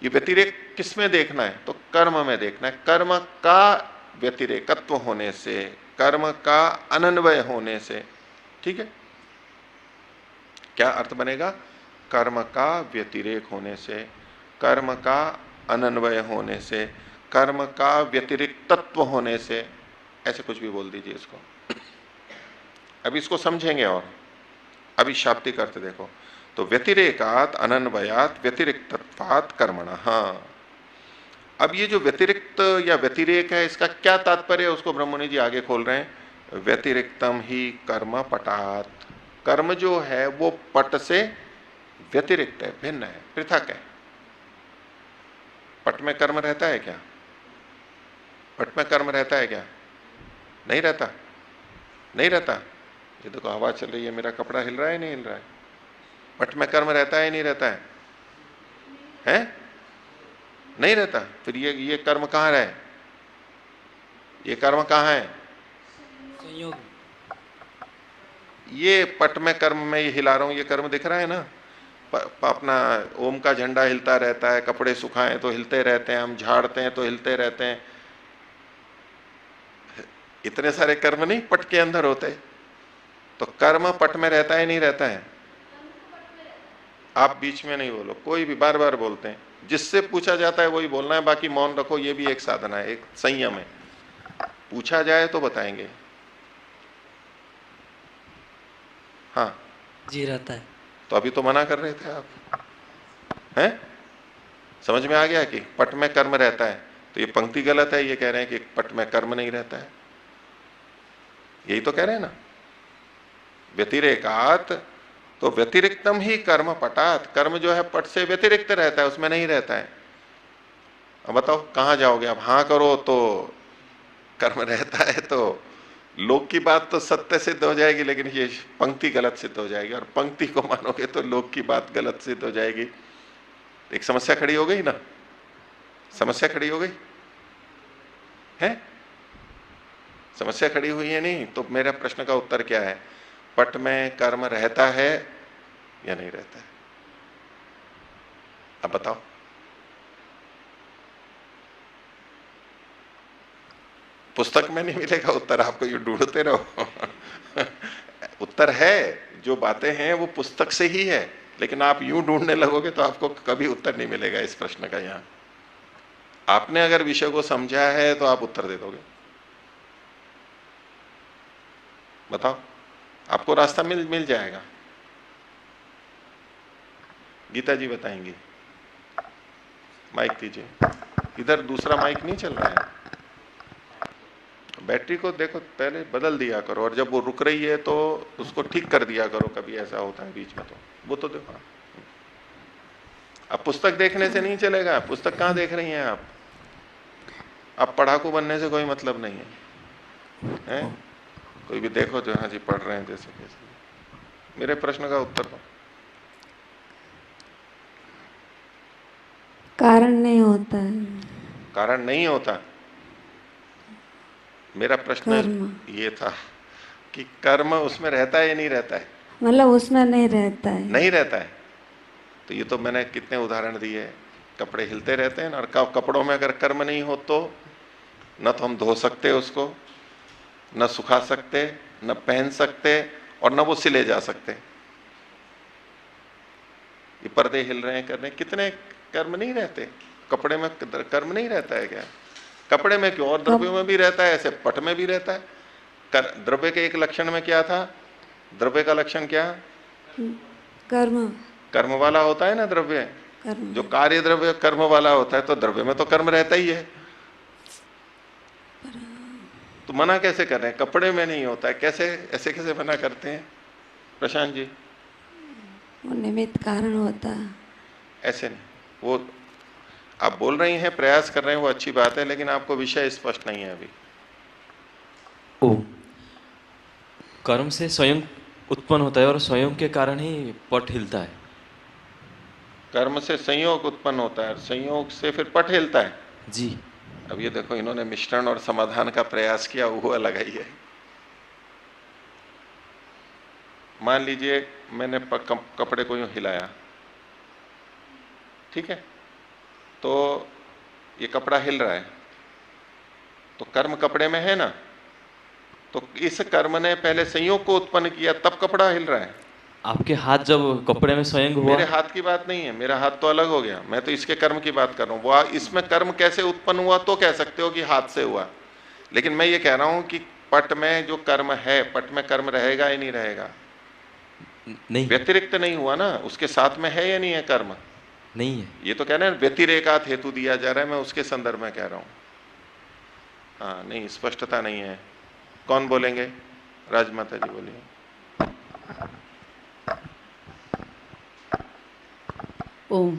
ये व्यतिरेक किसमें देखना है, तो कर्म में देखना है, कर्म का व्यतिरेकत्व होने से, कर्म का अनन्वय होने से, ठीक है, क्या अर्थ बनेगा, कर्म का व्यतिरेक होने से, कर्म का अनन्वय होने से, कर्म का व्यतिरिक्तत्व होने से, ऐसे कुछ भी बोल दीजिए इसको। अभी इसको समझेंगे, और अभी शाब्दिक अर्थ देखो, तो व्यतिरेकात अनन्वयात व्यतिरिक्तत्वात् कर्मणः। अब ये जो व्यतिरिक्त या व्यतिरेक है, इसका क्या तात्पर्य है उसको ब्रह्ममुनि जी आगे खोल रहे हैं व्यतिरिक्तम ही कर्म पटात। कर्म जो है वो पट से व्यतिरिक्त है, भिन्न है, पृथक है। पट में कर्म रहता है क्या? पट में कर्म रहता है क्या? नहीं रहता, नहीं रहता। ये देखो हवा चल रही है, मेरा कपड़ा हिल रहा है नहीं हिल रहा है? पट में कर्म रहता है नहीं रहता है? हैं? नहीं रहता। फिर ये कर्म कहाँ रहे? ये कर्म कहाँ है? संयोग। ये पट में कर्म में ये हिला रहा हूं, ये कर्म दिख रहा है ना? अपना ओम का झंडा हिलता रहता है, कपड़े सुखाएं तो हिलते रहते हैं, हम झाड़ते हैं तो हिलते रहते हैं। इतने सारे कर्म नहीं पट के अंदर होते? तो कर्म पट में रहता है नहीं रहता है? आप बीच में नहीं बोलो, कोई भी बार बार बोलते हैं, जिससे पूछा जाता है वही बोलना है, बाकी मौन रखो। ये भी एक साधना है, एक संयम है। पूछा जाए तो बताएंगे। हाँ जी रहता है। तो अभी तो मना कर रहे थे आप, हैं? समझ में आ गया कि पट में कर्म रहता है? तो ये पंक्ति गलत है, ये कह रहे हैं कि पट में कर्म नहीं रहता है। यही तो कह रहे हैं ना, व्यतिरेकात। तो व्यतिरिक्तम ही कर्म पटात। कर्म जो है पट से व्यतिरिक्त रहता है, उसमें नहीं रहता है। अब बताओ कहां जाओगे? अब हाँ करो तो कर्म रहता है, तो लोक की बात तो सत्य सिद्ध हो जाएगी, लेकिन ये पंक्ति गलत सिद्ध हो जाएगी। और पंक्ति को मानोगे तो लोक की बात गलत सिद्ध हो जाएगी। एक समस्या खड़ी हो गई ना? समस्या खड़ी हो गई है? समस्या खड़ी हुई है नहीं? तो मेरा प्रश्न का उत्तर क्या है? पट में कर्म रहता है या नहीं रहता है? अब बताओ। पुस्तक में नहीं मिलेगा उत्तर, आपको ये ढूंढते रहो। उत्तर है, जो बातें हैं वो पुस्तक से ही है, लेकिन आप यूं ढूंढने लगोगे तो आपको कभी उत्तर नहीं मिलेगा इस प्रश्न का। यहां आपने अगर विषय को समझा है तो आप उत्तर दे दोगे। बताओ, आपको रास्ता मिल जाएगा। गीता जी बताएंगी। माइक दीजिए। इधर दूसरा माइक नहीं चल रहा है। बैटरी को देखो पहले बदल दिया करो, और जब वो रुक रही है तो उसको ठीक कर दिया करो। कभी ऐसा होता है बीच में, तो वो तो देखो। अब पुस्तक देखने से नहीं चलेगा। पुस्तक कहाँ देख रही हैं आप? अब पढ़ाकू बनने से कोई मतलब नहीं है? कोई भी देखो जो हाँ जी पढ़ रहे हैं जैसे कैसे। मेरे प्रश्न का उत्तर दो। कारण नहीं होता है। कारण नहीं होता। मेरा प्रश्न ये था कि कर्म उसमें रहता है या नहीं रहता है? मतलब उसमें नहीं रहता है। नहीं रहता है। तो ये तो मैंने कितने उदाहरण दिए। कपड़े हिलते रहते हैं ना, और कपड़ों में अगर कर्म नहीं हो तो न तो हम धो सकते उसको, न सुखा सकते, न पहन सकते, और न वो सिले जा सकते। ये पर्दे हिल रहे हैं, कर रहे हैं, कितने कर्म नहीं रहते? कपड़े में कर्म नहीं रहता है क्या? कपड़े में क्यों, और द्रव्यों में भी रहता है, ऐसे पट में भी रहता है। द्रव्य के एक लक्षण में क्या था? द्रव्य का लक्षण क्या? कर्म। कर्म वाला होता है ना द्रव्य। कर्म। जो कार्य द्रव्य कर्म वाला होता है, तो द्रव्य में तो कर्म रहता ही है। तो मना कैसे कर रहे हैं? कपड़े में नहीं होता है, कैसे ऐसे कैसे मना करते हैं प्रशांत जी? वो निमित्त कारण होता है। ऐसे नहीं। वो आप बोल रही हैं, प्रयास कर रहे हैं, वो अच्छी बात है, लेकिन आपको विषय स्पष्ट नहीं है अभी। ओ, कर्म से स्वयं उत्पन्न होता है और स्वयं के कारण ही पट हिलता है। कर्म से संयोग उत्पन्न होता है, संयोग से फिर पट हिलता है। जी। अब ये देखो, इन्होंने मिश्रण और समाधान का प्रयास किया, वो अलग ही है। मान लीजिए मैंने कपड़े को यूं हिलाया, ठीक है, तो ये कपड़ा हिल रहा है, तो कर्म कपड़े में है ना, तो इस कर्म ने पहले संयोग को उत्पन्न किया, तब कपड़ा हिल रहा है। आपके हाथ जब कपड़े में स्वयं हुआ? मेरे हाथ की बात नहीं है, मेरा हाथ तो अलग हो गया, मैं तो इसके कर्म की बात कर रहा हूँ। वो इसमें कर्म कैसे उत्पन्न हुआ तो कह सकते हो कि हाथ से हुआ, लेकिन मैं ये कह रहा हूँ कि पट में जो कर्म है, पट में कर्म रहेगा या नहीं रहेगा? नहीं। व्यतिरिक्त नहीं हुआ ना, उसके साथ में है या नहीं है कर्म? नहीं है। ये तो कह रहे हैं व्यतिरेकात हेतु दिया जा रहा है, मैं उसके संदर्भ में कह रहा हूँ। हाँ, नहीं, स्पष्टता नहीं है। कौन बोलेंगे? राजमाता जी बोलिए। ओम।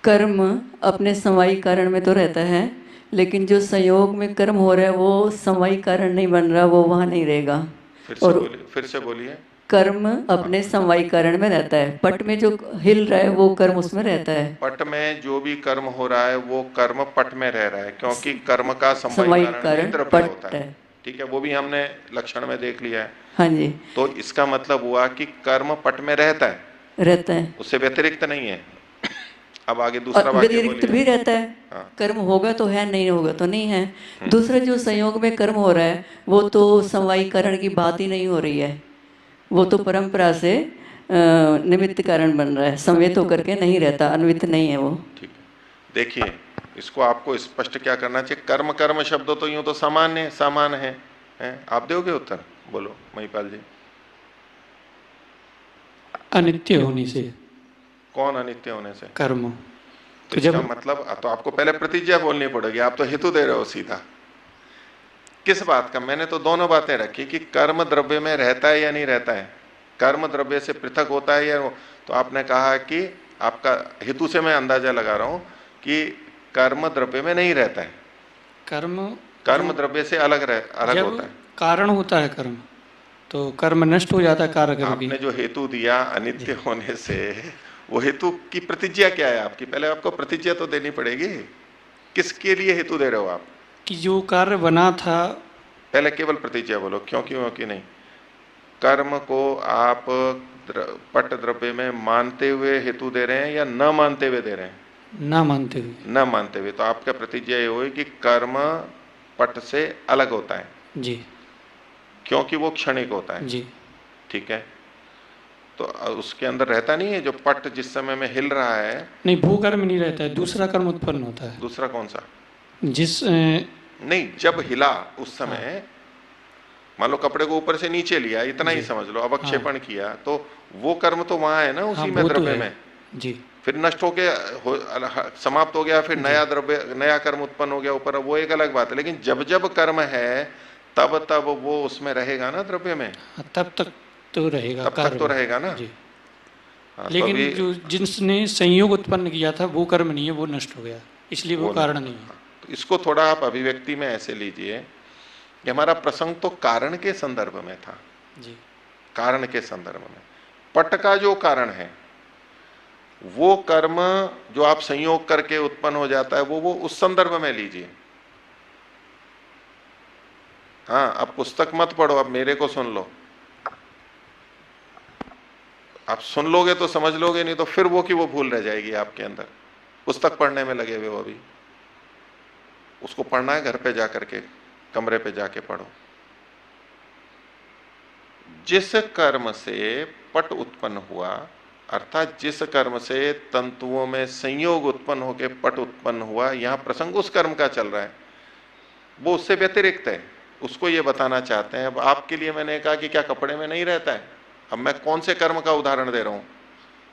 कर्म अपने समवायी कारण में तो रहता है, लेकिन जो संयोग में कर्म हो रहा है वो समवायी कारण नहीं बन रहा, वो वहाँ नहीं रहेगा। फिर से बोलिए, फिर से बोलिए। कर्म अपने समवायी कारण में रहता है, पट में जो हिल रहा है वो कर्म उसमें रहता है। पट में जो भी कर्म हो रहा है वो कर्म पट में रह रहा है, क्योंकि कर्म का समवायी समवायी कारण कारण भी द्रव्य पट होता है। है। ठीक है, वो भी हमने लक्षण में देख लिया है। हाँ जी, तो इसका मतलब हुआ कि कर्म पट में रहता है, रहता है। उससे व्यतिरिक्त नहीं है। अब आगे दूसरा और वाक्य व्यतिरिक्त भी बोलिए। रहता है। हाँ। कर्म होगा तो है, नहीं होगा तो नहीं है। दूसरा जो संयोग में कर्म हो रहा है वो तो समवायी कारण की बात ही नहीं हो रही है, वो तो परंपरा से निमित्त कारण बन रहा है, संवेत होकर के नहीं रहता, अन्वित नहीं है वो। ठीक है, देखिए इसको आपको स्पष्ट क्या करना चाहिए। कर्म कर्म शब्द तो यूं तो सामान्य समान है, आप दोगे उत्तर? बोलो महिपाल जी। अनित्य होने से। कौन अनित्य होने से? कर्म। तो इसका मतलब तो आपको पहले प्रतिज्ञा बोलनी पड़ेगी, आप तो हेतु दे रहे हो सीधा। किस बात का? मैंने तो दोनों बातें रखी कि कर्म द्रव्य में रहता है या नहीं रहता है, कर्म द्रव्य से पृथक होता है या। तो आपने कहा कि आपका हेतु से मैं अंदाजा लगा रहा हूं कि कर्म द्रव्य में नहीं रहता है, कर्म द्रव्य से अलग होता है। कारण होता है कर्म, तो कर्म नष्ट हो जाता है कार्य कर्म की। आपने जो हेतु दिया अनित्य होने से, वो हेतु की प्रतिज्ञा क्या है आपकी? पहले आपको प्रतिज्ञा तो देनी पड़ेगी। किसके लिए हेतु दे रहे हो आप? कि जो कार्य बना था। पहले केवल प्रतिज्ञा बोलो, क्योंकि नहीं। कर्म को आप पट द्रव्य में मानते हुए हेतु दे रहे हैं या न मानते हुए दे रहे हैं? ना मानते हुए। न मानते हुए। तो आपका प्रतिज्ञा ये हुई कि कर्म पट से अलग होता है जी, क्योंकि वो क्षणिक होता है। जी। ठीक है, तो उसके अंदर रहता नहीं है जो पट जिस समय में हिल रहा है। नहीं, भूकर्म नहीं रहता है, दूसरा कर्म उत्पन्न होता है। दूसरा कौन सा? नहीं, जब हिला उस समय, मान लो कपड़े को ऊपर से नीचे लिया, इतना ही समझ लो, अवक्षेपण किया, तो वो कर्म तो वहां है ना, उसी में द्रव्य में। जी। फिर नष्ट हो गया, समाप्त हो गया, फिर नया द्रव्य, नया कर्म उत्पन्न हो गया ऊपर, वो एक अलग बात है। लेकिन जब जब कर्म है तब तब वो उसमें रहेगा ना, द्रव्य में। तब तक तो रहेगा, तब तक तो रहेगा ना। जी। हाँ, लेकिन तो जो जिसने संयोग उत्पन्न किया था वो कर्म नहीं है, वो नष्ट हो गया, इसलिए वो कारण नहीं है। तो इसको थोड़ा आप अभिव्यक्ति में ऐसे लीजिए कि हमारा प्रसंग तो कारण के संदर्भ में था। जी। कारण के संदर्भ में पट का जो कारण है, वो कर्म जो आप संयोग करके उत्पन्न हो जाता है, वो उस संदर्भ में लीजिए। हाँ, अब पुस्तक मत पढ़ो, अब मेरे को सुन लो। आप सुन लोगे तो समझ लोगे, नहीं तो फिर वो की वो भूल रह जाएगी आपके अंदर। पुस्तक पढ़ने में लगे हुए हो अभी, उसको पढ़ना है घर पे जाकर के, कमरे पे जाके पढ़ो। जिस कर्म से पट उत्पन्न हुआ, अर्थात जिस कर्म से तंतुओं में संयोग उत्पन्न होकर पट उत्पन्न हुआ, यहां प्रसंग उस कर्म का चल रहा है, वो उससे व्यतिरिक्त है, उसको ये बताना चाहते हैं। अब आपके लिए मैंने कहा कि क्या कपड़े में नहीं रहता है, अब मैं कौन से कर्म का उदाहरण दे रहा हूं?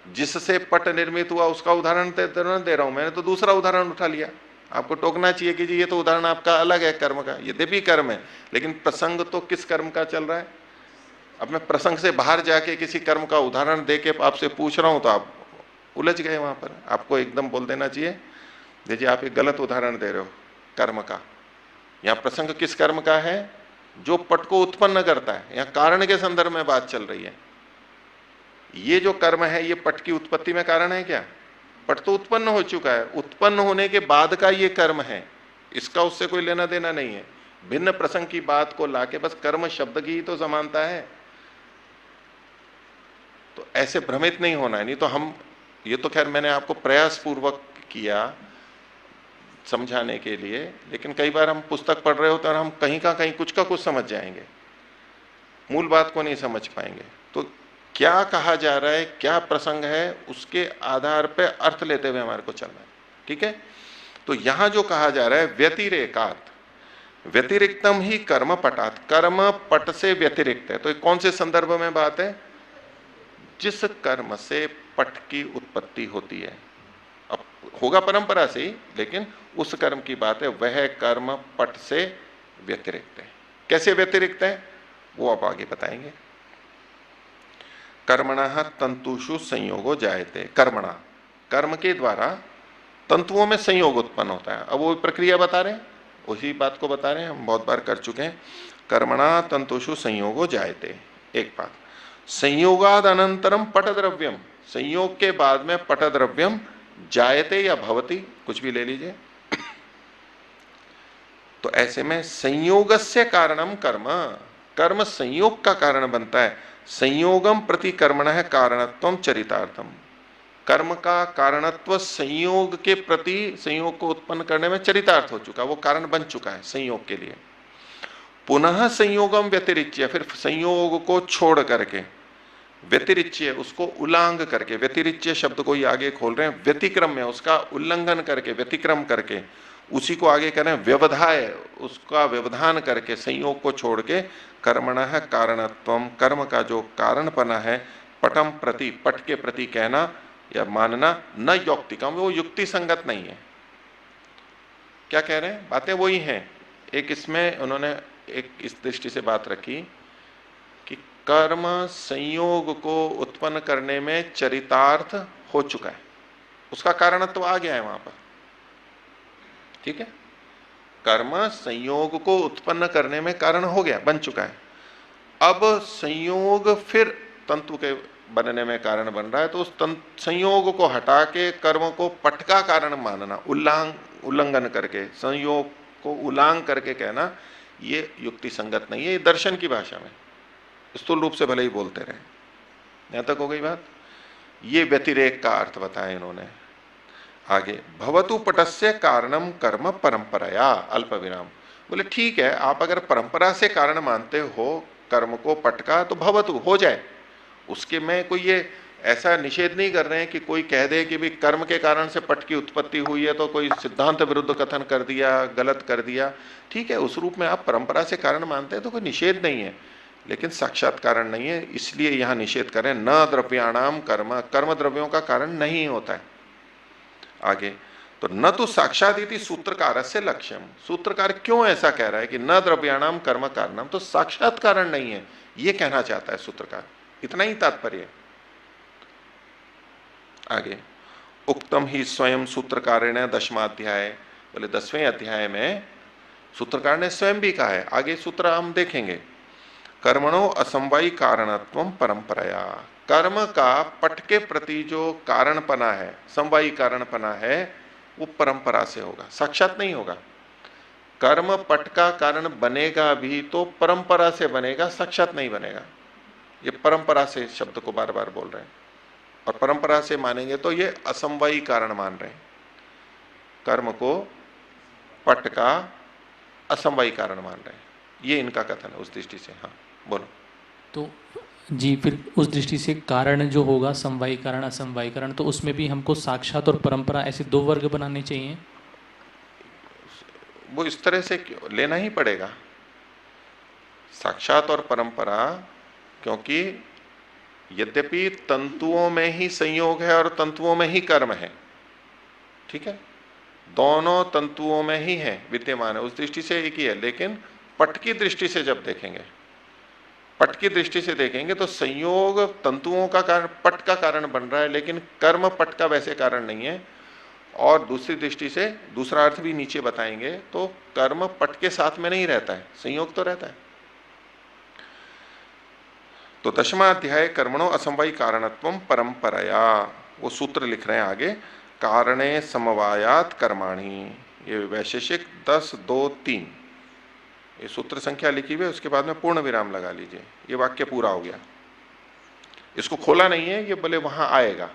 जिससे पट निर्मित हुआ उसका उदाहरण दे रहा हूं, मैंने तो दूसरा उदाहरण उठा लिया। आपको टोकना चाहिए कि जी ये तो उदाहरण आपका अलग है कर्म का, यद्यपि कर्म है, लेकिन प्रसंग तो किस कर्म का चल रहा है। अब मैं प्रसंग से बाहर जाके किसी कर्म का उदाहरण देके आपसे पूछ रहा हूं तो आप उलझ गए वहां पर। आपको एकदम बोल देना चाहिए, देखिए आप एक गलत उदाहरण दे रहे हो कर्म का। यहां प्रसंग किस कर्म का है? जो पट को उत्पन्न करता है। यहां कारण के संदर्भ में बात चल रही है। ये जो कर्म है ये पट की उत्पत्ति में कारण है क्या? पट तो उत्पन्न हो चुका है, उत्पन्न होने के बाद का ये कर्म है, इसका उससे कोई लेना देना नहीं है। भिन्न प्रसंग की बात को लाके बस कर्म शब्द की ही तो समानता है। तो ऐसे भ्रमित नहीं होना है, नहीं तो हम, ये तो खैर मैंने आपको प्रयास पूर्वक किया समझाने के लिए, लेकिन कई बार हम पुस्तक पढ़ रहे होते हैं और हम कहीं का कहीं कुछ का कुछ समझ जाएंगे, मूल बात को नहीं समझ पाएंगे। तो क्या कहा जा रहा है, क्या प्रसंग है, उसके आधार पर अर्थ लेते हुए हमारे को चलना है। ठीक है, तो यहां जो कहा जा रहा है व्यतिरेकात, व्यतिरिक्तम ही कर्म पटात, कर्म पट से व्यतिरिक्त है। तो ये कौन से संदर्भ में बात है? जिस कर्म से पट की उत्पत्ति होती है, अब होगा परंपरा से ही, लेकिन उस कर्म की बात है, वह कर्म पट से व्यतिरिक्त है। कैसे व्यतिरिक्त है वो आप आगे बताएंगे। कर्मणः तंतुषु संयोगो जायते, कर्मणा, कर्म के द्वारा तंतुओं में संयोग उत्पन्न होता है। अब वो प्रक्रिया बता रहे हैं, उसी बात को बता रहे हैं, हम बहुत बार कर चुके हैं। कर्मणा तंतुषु संयोगो जायते, एक बात। संयोगाद अनंतरम पटद्रव्यम, संयोग के बाद में पटद्रव्यम जायते या भवति, कुछ भी ले लीजिए। तो ऐसे में संयोगस्य कारणम कर्म, कर्म संयोग का कारण बनता है। संयोगम प्रति कर्मणः कारणत्वम चरितार्थम, कर्म का कारणत्व संयोग के प्रति, संयोग को उत्पन्न करने में चरितार्थ हो चुका, वो कारण बन चुका है संयोग के लिए। पुनः संयोगम व्यतिरिच्य, फिर संयोग को छोड़ करके, व्यतिरिच्य उसको उल्लांघ करके, व्यतिरिच्य शब्द को ही आगे खोल रहे हैं, व्यतिक्रम में उसका उल्लंघन करके, व्यतिक्रम करके, उसी को आगे करें व्यवधाय, उसका व्यवधान करके, संयोग को छोड़ के कर्मणः कारणत्वम, कर्म का जो कारणपना है, पटम प्रति, पट के प्रति कहना या मानना, न यौक्तिकम, वो युक्ति संगत नहीं है। क्या कह रहे हैं, बातें वही हैं। एक इसमें उन्होंने एक इस दृष्टि से बात रखी कि कर्म संयोग को उत्पन्न करने में चरितार्थ हो चुका है, उसका कारणत्व तो आ गया है वहां पर, ठीक है। कर्म संयोग को उत्पन्न करने में कारण हो गया, बन चुका है। अब संयोग फिर तंतु के बनने में कारण बन रहा है, तो उस संयोग को हटा के कर्म को पट का कारण मानना, उल्लंघन करके, संयोग को उल्लांघ करके कहना, ये युक्ति संगत नहीं है। ये दर्शन की भाषा में स्थूल रूप से भले ही बोलते रहे। यहां तक हो गई बात। ये व्यतिरेक का अर्थ बताया इन्होंने। आगे, भवतु पटस्य कारणम कर्म परंपराया, अल्प विराम। बोले ठीक है, आप अगर परंपरा से कारण मानते हो कर्म को पट का, तो भवतु हो जाए, उसके में कोई ये ऐसा निषेध नहीं कर रहे हैं कि कोई कह दे कि भी कर्म के कारण से पट की उत्पत्ति हुई है तो कोई सिद्धांत विरुद्ध कथन कर दिया, गलत कर दिया। ठीक है, उस रूप में आप परंपरा से कारण मानते हैं तो कोई निषेध नहीं है, लेकिन साक्षात कारण नहीं है, इसलिए यहां निषेध करें। न द्रव्याणाम कर्म, कर्म द्रव्यों का कारण नहीं होता है। आगे, तो न तो साक्षात इति सूत्रकार से लक्ष्यम, सूत्रकार क्यों ऐसा कह रहा है कि न द्रव्याणाम कर्म कारणम, तो साक्षात कारण नहीं है, ये कहना चाहता है सूत्रकार, इतना ही तात्पर्य। आगे, उक्तम ही स्वयं सूत्रकारेण 10वाध्याय, बोले 10वें अध्याय में सूत्रकार ने स्वयं भी कहा है। आगे सूत्र हम देखेंगे। कर्मणो असमवायी कारणत्वम परंपराया, कर्म का पट के प्रति जो कारणपना है, समवायी कारणपना है, वो परंपरा से होगा, साक्षात नहीं होगा। कर्म पट का कारण बनेगा भी तो परंपरा से बनेगा, साक्षात नहीं बनेगा। ये परंपरा से शब्द को बार बार बोल रहे हैं, और परंपरा से मानेंगे तो ये असमवायी कारण मान रहे हैं, कर्म को पट का असमवायी कारण मान रहे हैं, ये इनका कथन है उस दृष्टि से। हाँ बोलो। तो जी, फिर उस दृष्टि से कारण जो होगा समवायी कारण असमवायी कारण, तो उसमें भी हमको साक्षात और परंपरा ऐसे दो वर्ग बनाने चाहिए। वो इस तरह से लेना ही पड़ेगा, साक्षात और परंपरा, क्योंकि यद्यपि तंतुओं में ही संयोग है और तंतुओं में ही कर्म है, ठीक है, दोनों तंतुओं में ही है, विद्यमान है, उस दृष्टि से एक ही है। लेकिन पट की दृष्टि से जब देखेंगे, पट की दृष्टि से देखेंगे तो संयोग तंतुओं का कारण, पट का कारण बन रहा है, लेकिन कर्म पट का वैसे कारण नहीं है। और दूसरी दृष्टि से दूसरा अर्थ भी नीचे बताएंगे, तो कर्म पट के साथ में नहीं रहता है, संयोग तो रहता है। तो 10वां अध्याय कर्मणो असमवायी कारणत्वम परंपराया, वो सूत्र लिख रहे हैं आगे, कारणे समवायात कर्माणि, ये वैशेषिक 10-2-3 ये सूत्र संख्या लिखी हुई है, उसके बाद में पूर्ण विराम लगा लीजिए, ये वाक्य पूरा हो गया। इसको खोला नहीं है, ये बोले वहां आएगा,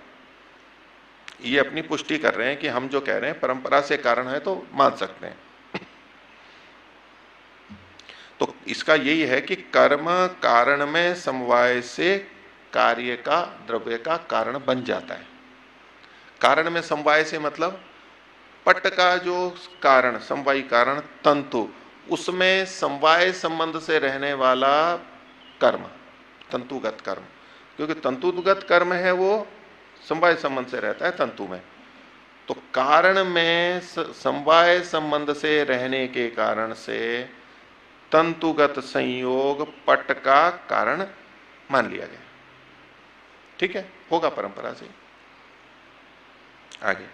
ये अपनी पुष्टि कर रहे हैं कि हम जो कह रहे हैं परंपरा से कारण है तो मान सकते हैं। तो इसका यही है कि कर्म कारण में समवाय से कार्य का, द्रव्य का कारण बन जाता है। कारण में समवाय से मतलब पट का जो कारण, समवायी कारण तंतु, उसमें समवाय संबंध से रहने वाला कर्म, तंतुगत कर्म, क्योंकि तंतुगत कर्म है वो समवाय संबंध से रहता है तंतु में। तो कारण में समवाय संबंध से रहने के कारण से तंतुगत संयोग पट का कारण मान लिया गया। ठीक है, होगा परंपरा से। आगे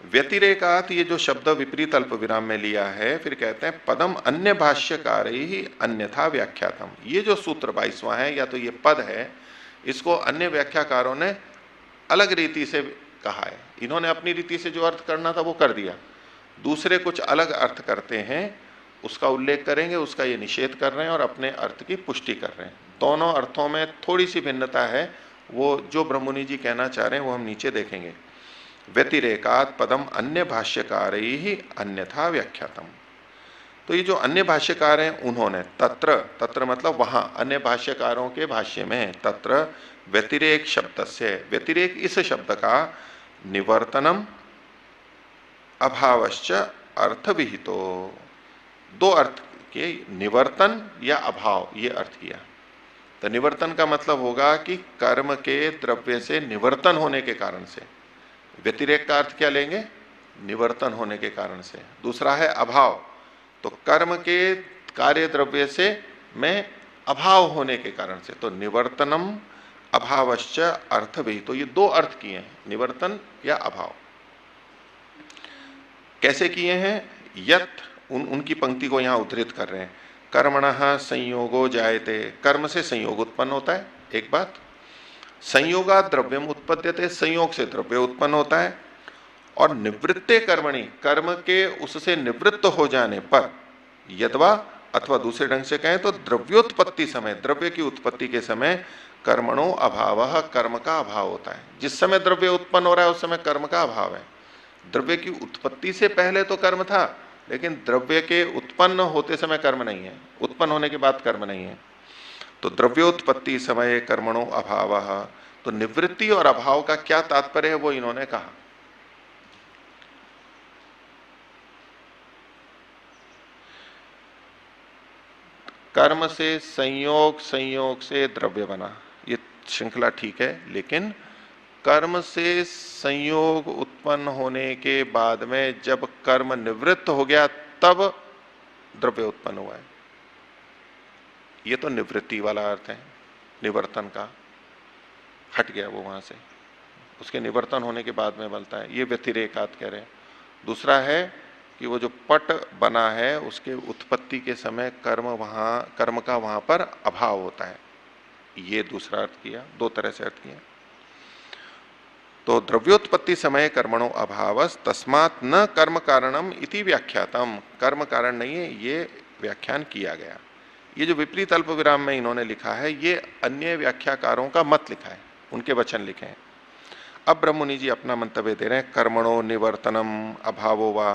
व्यतिरेकात, ये जो शब्द विपरीत अल्प विराम में लिया है, फिर कहते हैं पदम अन्य भाष्यकार ही अन्यथा व्याख्यातम। ये जो सूत्र 22वां है, या तो ये पद है, इसको अन्य व्याख्याकारों ने अलग रीति से कहा है। इन्होंने अपनी रीति से जो अर्थ करना था वो कर दिया, दूसरे कुछ अलग अर्थ करते हैं, उसका उल्लेख करेंगे, उसका ये निषेध कर रहे हैं और अपने अर्थ की पुष्टि कर रहे हैं। दोनों अर्थों में थोड़ी सी भिन्नता है, वो जो ब्रह्ममुनि जी कहना चाह रहे हैं वो हम नीचे देखेंगे। व्यतिरेकात पदम अन्य भाष्यकार ही अन्यथा व्याख्यातम। तो ये जो अन्य भाष्यकार हैं उन्होंने तत्र, तत्र मतलब वहां, अन्य भाष्यकारों के भाष्य में तत्र व्यतिरेक शब्द से, व्यतिरेक इस शब्द का निवर्तनम अभावश्च अर्थ विहितो, दो अर्थ के, निवर्तन या अभाव, ये अर्थ किया। तो निवर्तन का मतलब होगा कि कर्म के द्रव्य से निवर्तन होने के कारण से। व्यतिरेक का अर्थ क्या लेंगे? निवर्तन होने के कारण से। दूसरा है अभाव, तो कर्म के कार्य द्रव्य से में अभाव होने के कारण से। तो निवर्तनम अभावश्च अर्थ भी, तो ये दो अर्थ किए हैं, निवर्तन या अभाव। कैसे किए हैं? यत, उनकी पंक्ति को यहां उद्धृत कर रहे हैं। कर्मणः संयोगो जायते, कर्म से संयोग उत्पन्न होता है, एक बात। संयोगा द्रव्यम उत्पद्यते, संयोग से द्रव्य उत्पन्न होता है। और निवृत्ते कर्मणि, कर्म के उससे निवृत्त हो जाने पर, यद्वा अथवा दूसरे ढंग से कहें तो द्रव्योत्पत्ति समय, द्रव्य की उत्पत्ति के समय कर्मणो अभाव, कर्म का अभाव होता है। जिस समय द्रव्य उत्पन्न हो रहा है उस समय कर्म का अभाव है। द्रव्य की उत्पत्ति से पहले तो कर्म था, लेकिन द्रव्य के उत्पन्न होते समय कर्म नहीं है, उत्पन्न होने के बाद कर्म नहीं है। तो द्रव्योत्पत्ति समय कर्मणो अभाव, तो निवृत्ति और अभाव का क्या तात्पर्य है वो इन्होंने कहा। कर्म से संयोग, संयोग से द्रव्य बना, ये श्रृंखला ठीक है, लेकिन कर्म से संयोग उत्पन्न होने के बाद में जब कर्म निवृत्त हो गया तब द्रव्य उत्पन्न हुआ है। ये तो निवृत्ति वाला अर्थ है, निवर्तन का, हट गया वो वहां से, उसके निवर्तन होने के बाद में बनता है, ये व्यतिरेकात कह रहे हैं। दूसरा है कि वो जो पट बना है उसके उत्पत्ति के समय कर्म का वहां पर अभाव होता है, ये दूसरा अर्थ किया, दो तरह से अर्थ किया। तो द्रव्योत्पत्ति समय कर्मणो अभावस तस्मात् न कर्म कारणम इति व्याख्यातम, कर्म कारण नहीं है, ये व्याख्यान किया गया। ये जो विपरीत अल्प विराम में इन्होंने लिखा है ये अन्य व्याख्याकारों का मत लिखा है, उनके वचन लिखे हैं। अब ब्रह्ममुनि जी अपना मंतव्य दे रहे हैं। कर्मणो निवर्तनम अभावो वा,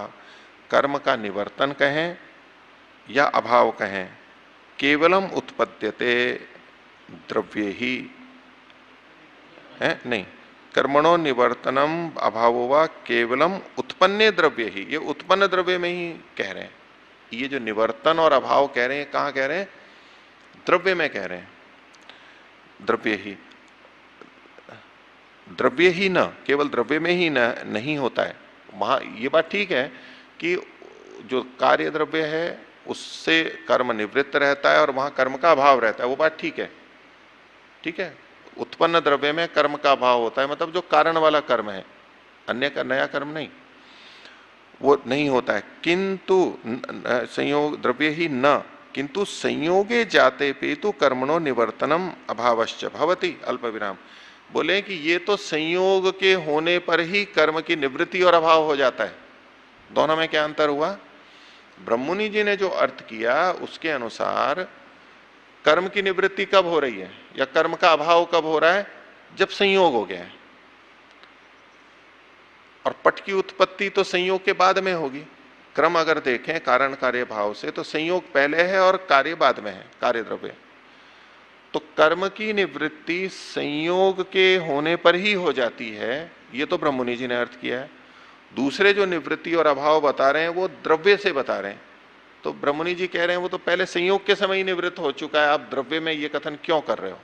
कर्म का निवर्तन कहें या अभाव कहें, केवलम उत्पद्यते द्रव्ये ही है, नहीं, कर्मणो निवर्तनम अभावो वा केवलम उत्पन्ने द्रव्य ही, ये उत्पन्न द्रव्य में ही कह रहे हैं। ये जो निवर्तन और अभाव कह रहे हैं, कहां कह रहे हैं? द्रव्य में कह रहे हैं। द्रव्य ही, द्रव्य ही न, केवल द्रव्य में ही न नहीं होता है। वहां ये बात ठीक है कि जो कार्य द्रव्य है उससे कर्म निवृत्त रहता है और वहां कर्म का अभाव रहता है, वो बात ठीक है, ठीक है। उत्पन्न द्रव्य में कर्म का अभाव होता है, मतलब जो कारण वाला कर्म है, अन्य का नया कर्म नहीं, वो नहीं होता है। किंतु संयोग द्रव्य ही न, किंतु संयोगे जाते पे तो कर्मणो निवर्तनम अभावश्च भवति अल्प विराम। बोले कि ये तो संयोग के होने पर ही कर्म की निवृत्ति और अभाव हो जाता है। दोनों में क्या अंतर हुआ? ब्रह्ममुनि जी ने जो अर्थ किया उसके अनुसार कर्म की निवृत्ति कब हो रही है या कर्म का अभाव कब हो रहा है? जब संयोग हो गया है। और पट की उत्पत्ति तो संयोग के बाद में होगी। क्रम अगर देखें कारण कार्य भाव से तो संयोग पहले है और कार्य बाद में है, कार्य द्रव्य। तो कर्म की निवृत्ति संयोग के होने पर ही हो जाती है, ये तो ब्रह्ममुनि जी ने अर्थ किया है। दूसरे जो निवृत्ति और अभाव बता रहे हैं वो द्रव्य से बता रहे हैं। तो ब्रह्ममुनि जी कह रहे हैं वो तो पहले संयोग के समय ही निवृत्त हो चुका है, आप द्रव्य में ये कथन क्यों कर रहे हो?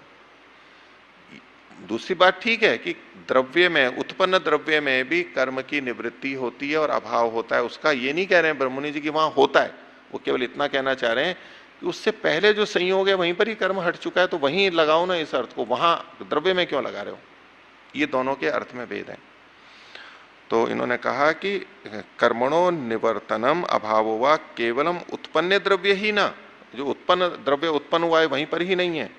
दूसरी बात ठीक है कि द्रव्य में, उत्पन्न द्रव्य में भी कर्म की निवृत्ति होती है और अभाव होता है, उसका ये नहीं कह रहे हैं ब्रह्ममुनि जी की वहां होता है। वो केवल इतना कहना चाह रहे हैं कि उससे पहले जो संयोग है वहीं पर ही कर्म हट चुका है, तो वहीं लगाओ ना इस अर्थ को, वहां द्रव्य में क्यों लगा रहे हो। ये दोनों के अर्थ में भेद है। तो इन्होंने कहा कि कर्मणो निवर्तनम अभावो वा केवलम उत्पन्न द्रव्य ही ना, जो उत्पन्न द्रव्य उत्पन्न हुआ है वहीं पर ही नहीं है,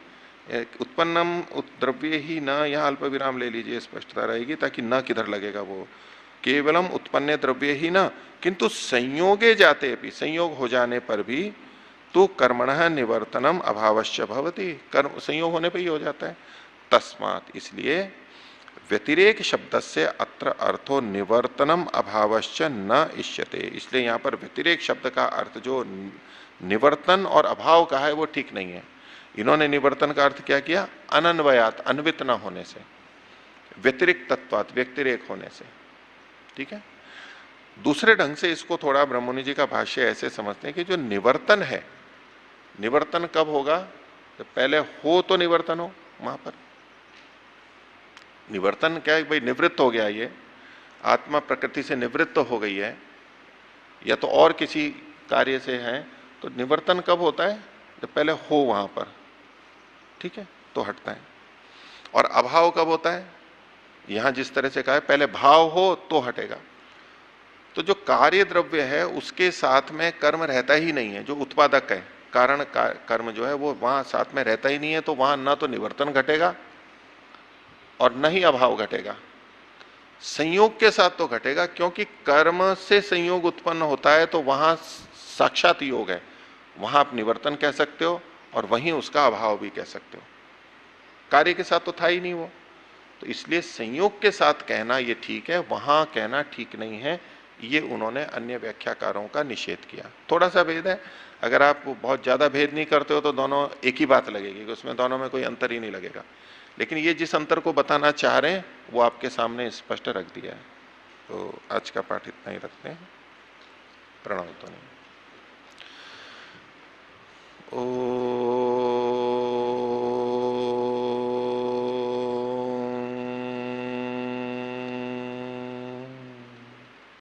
उत्पन्नम द्रव्य ही न, यहाँ अल्प विराम ले लीजिए, स्पष्टता रहेगी, ताकि न किधर लगेगा वो, केवलम उत्पन्न द्रव्य ही न, किंतु संयोगे जाते भी, संयोग हो जाने पर भी तो कर्मणः निवर्तनम अभावश्च भवति, कर्म संयोग होने पर ही हो जाता है। तस्मात्, इसलिए व्यतिरेक शब्द से अत्र अर्थो निवर्तनम अभावश्च न इष्यते, इसलिए यहां पर व्यतिरेक शब्द का अर्थ जो निवर्तन और अभाव का है वो ठीक नहीं है। इन्होंने निवर्तन का अर्थ क्या किया, अनन्वयात, अन्वित न होने से, व्यतिरिक्त तत्वात, व्यतिरेक होने से, ठीक है। दूसरे ढंग से इसको थोड़ा ब्रह्ममुनि जी का भाष्य ऐसे समझते हैं कि जो निवर्तन है, निवर्तन कब होगा, जब पहले हो तो निवर्तन हो, वहां पर निवर्तन क्या है भाई, निवृत्त हो गया, ये आत्मा प्रकृति से निवृत्त हो गई है या तो और किसी कार्य से है, तो निवर्तन कब होता है, जब पहले हो वहां पर, ठीक है, तो हटता है। और अभाव कब होता है, यहां जिस तरह से कहा है पहले भाव हो तो हटेगा। तो जो कार्य द्रव्य है उसके साथ में कर्म रहता ही नहीं है, जो उत्पादक है कारण का कर्म जो है वो वहां साथ में रहता ही नहीं है, तो वहां ना तो निवर्तन घटेगा और न ही अभाव घटेगा। संयोग के साथ तो घटेगा, क्योंकि कर्म से संयोग उत्पन्न होता है, तो वहां साक्षात योग है, वहां आप निवर्तन कह सकते हो और वहीं उसका अभाव भी कह सकते हो, कार्य के साथ तो था ही नहीं वो। तो इसलिए संयोग के साथ कहना ये ठीक है, वहां कहना ठीक नहीं है, ये उन्होंने अन्य व्याख्याकारों का निषेध किया। थोड़ा सा भेद है, अगर आप बहुत ज्यादा भेद नहीं करते हो तो दोनों एक ही बात लगेगी, कि उसमें दोनों में कोई अंतर ही नहीं लगेगा, लेकिन ये जिस अंतर को बताना चाह रहे हैं वो आपके सामने स्पष्ट रख दिया है। तो आज का पाठ इतना ही रखते हैं। प्रणव तो नहीं। ओ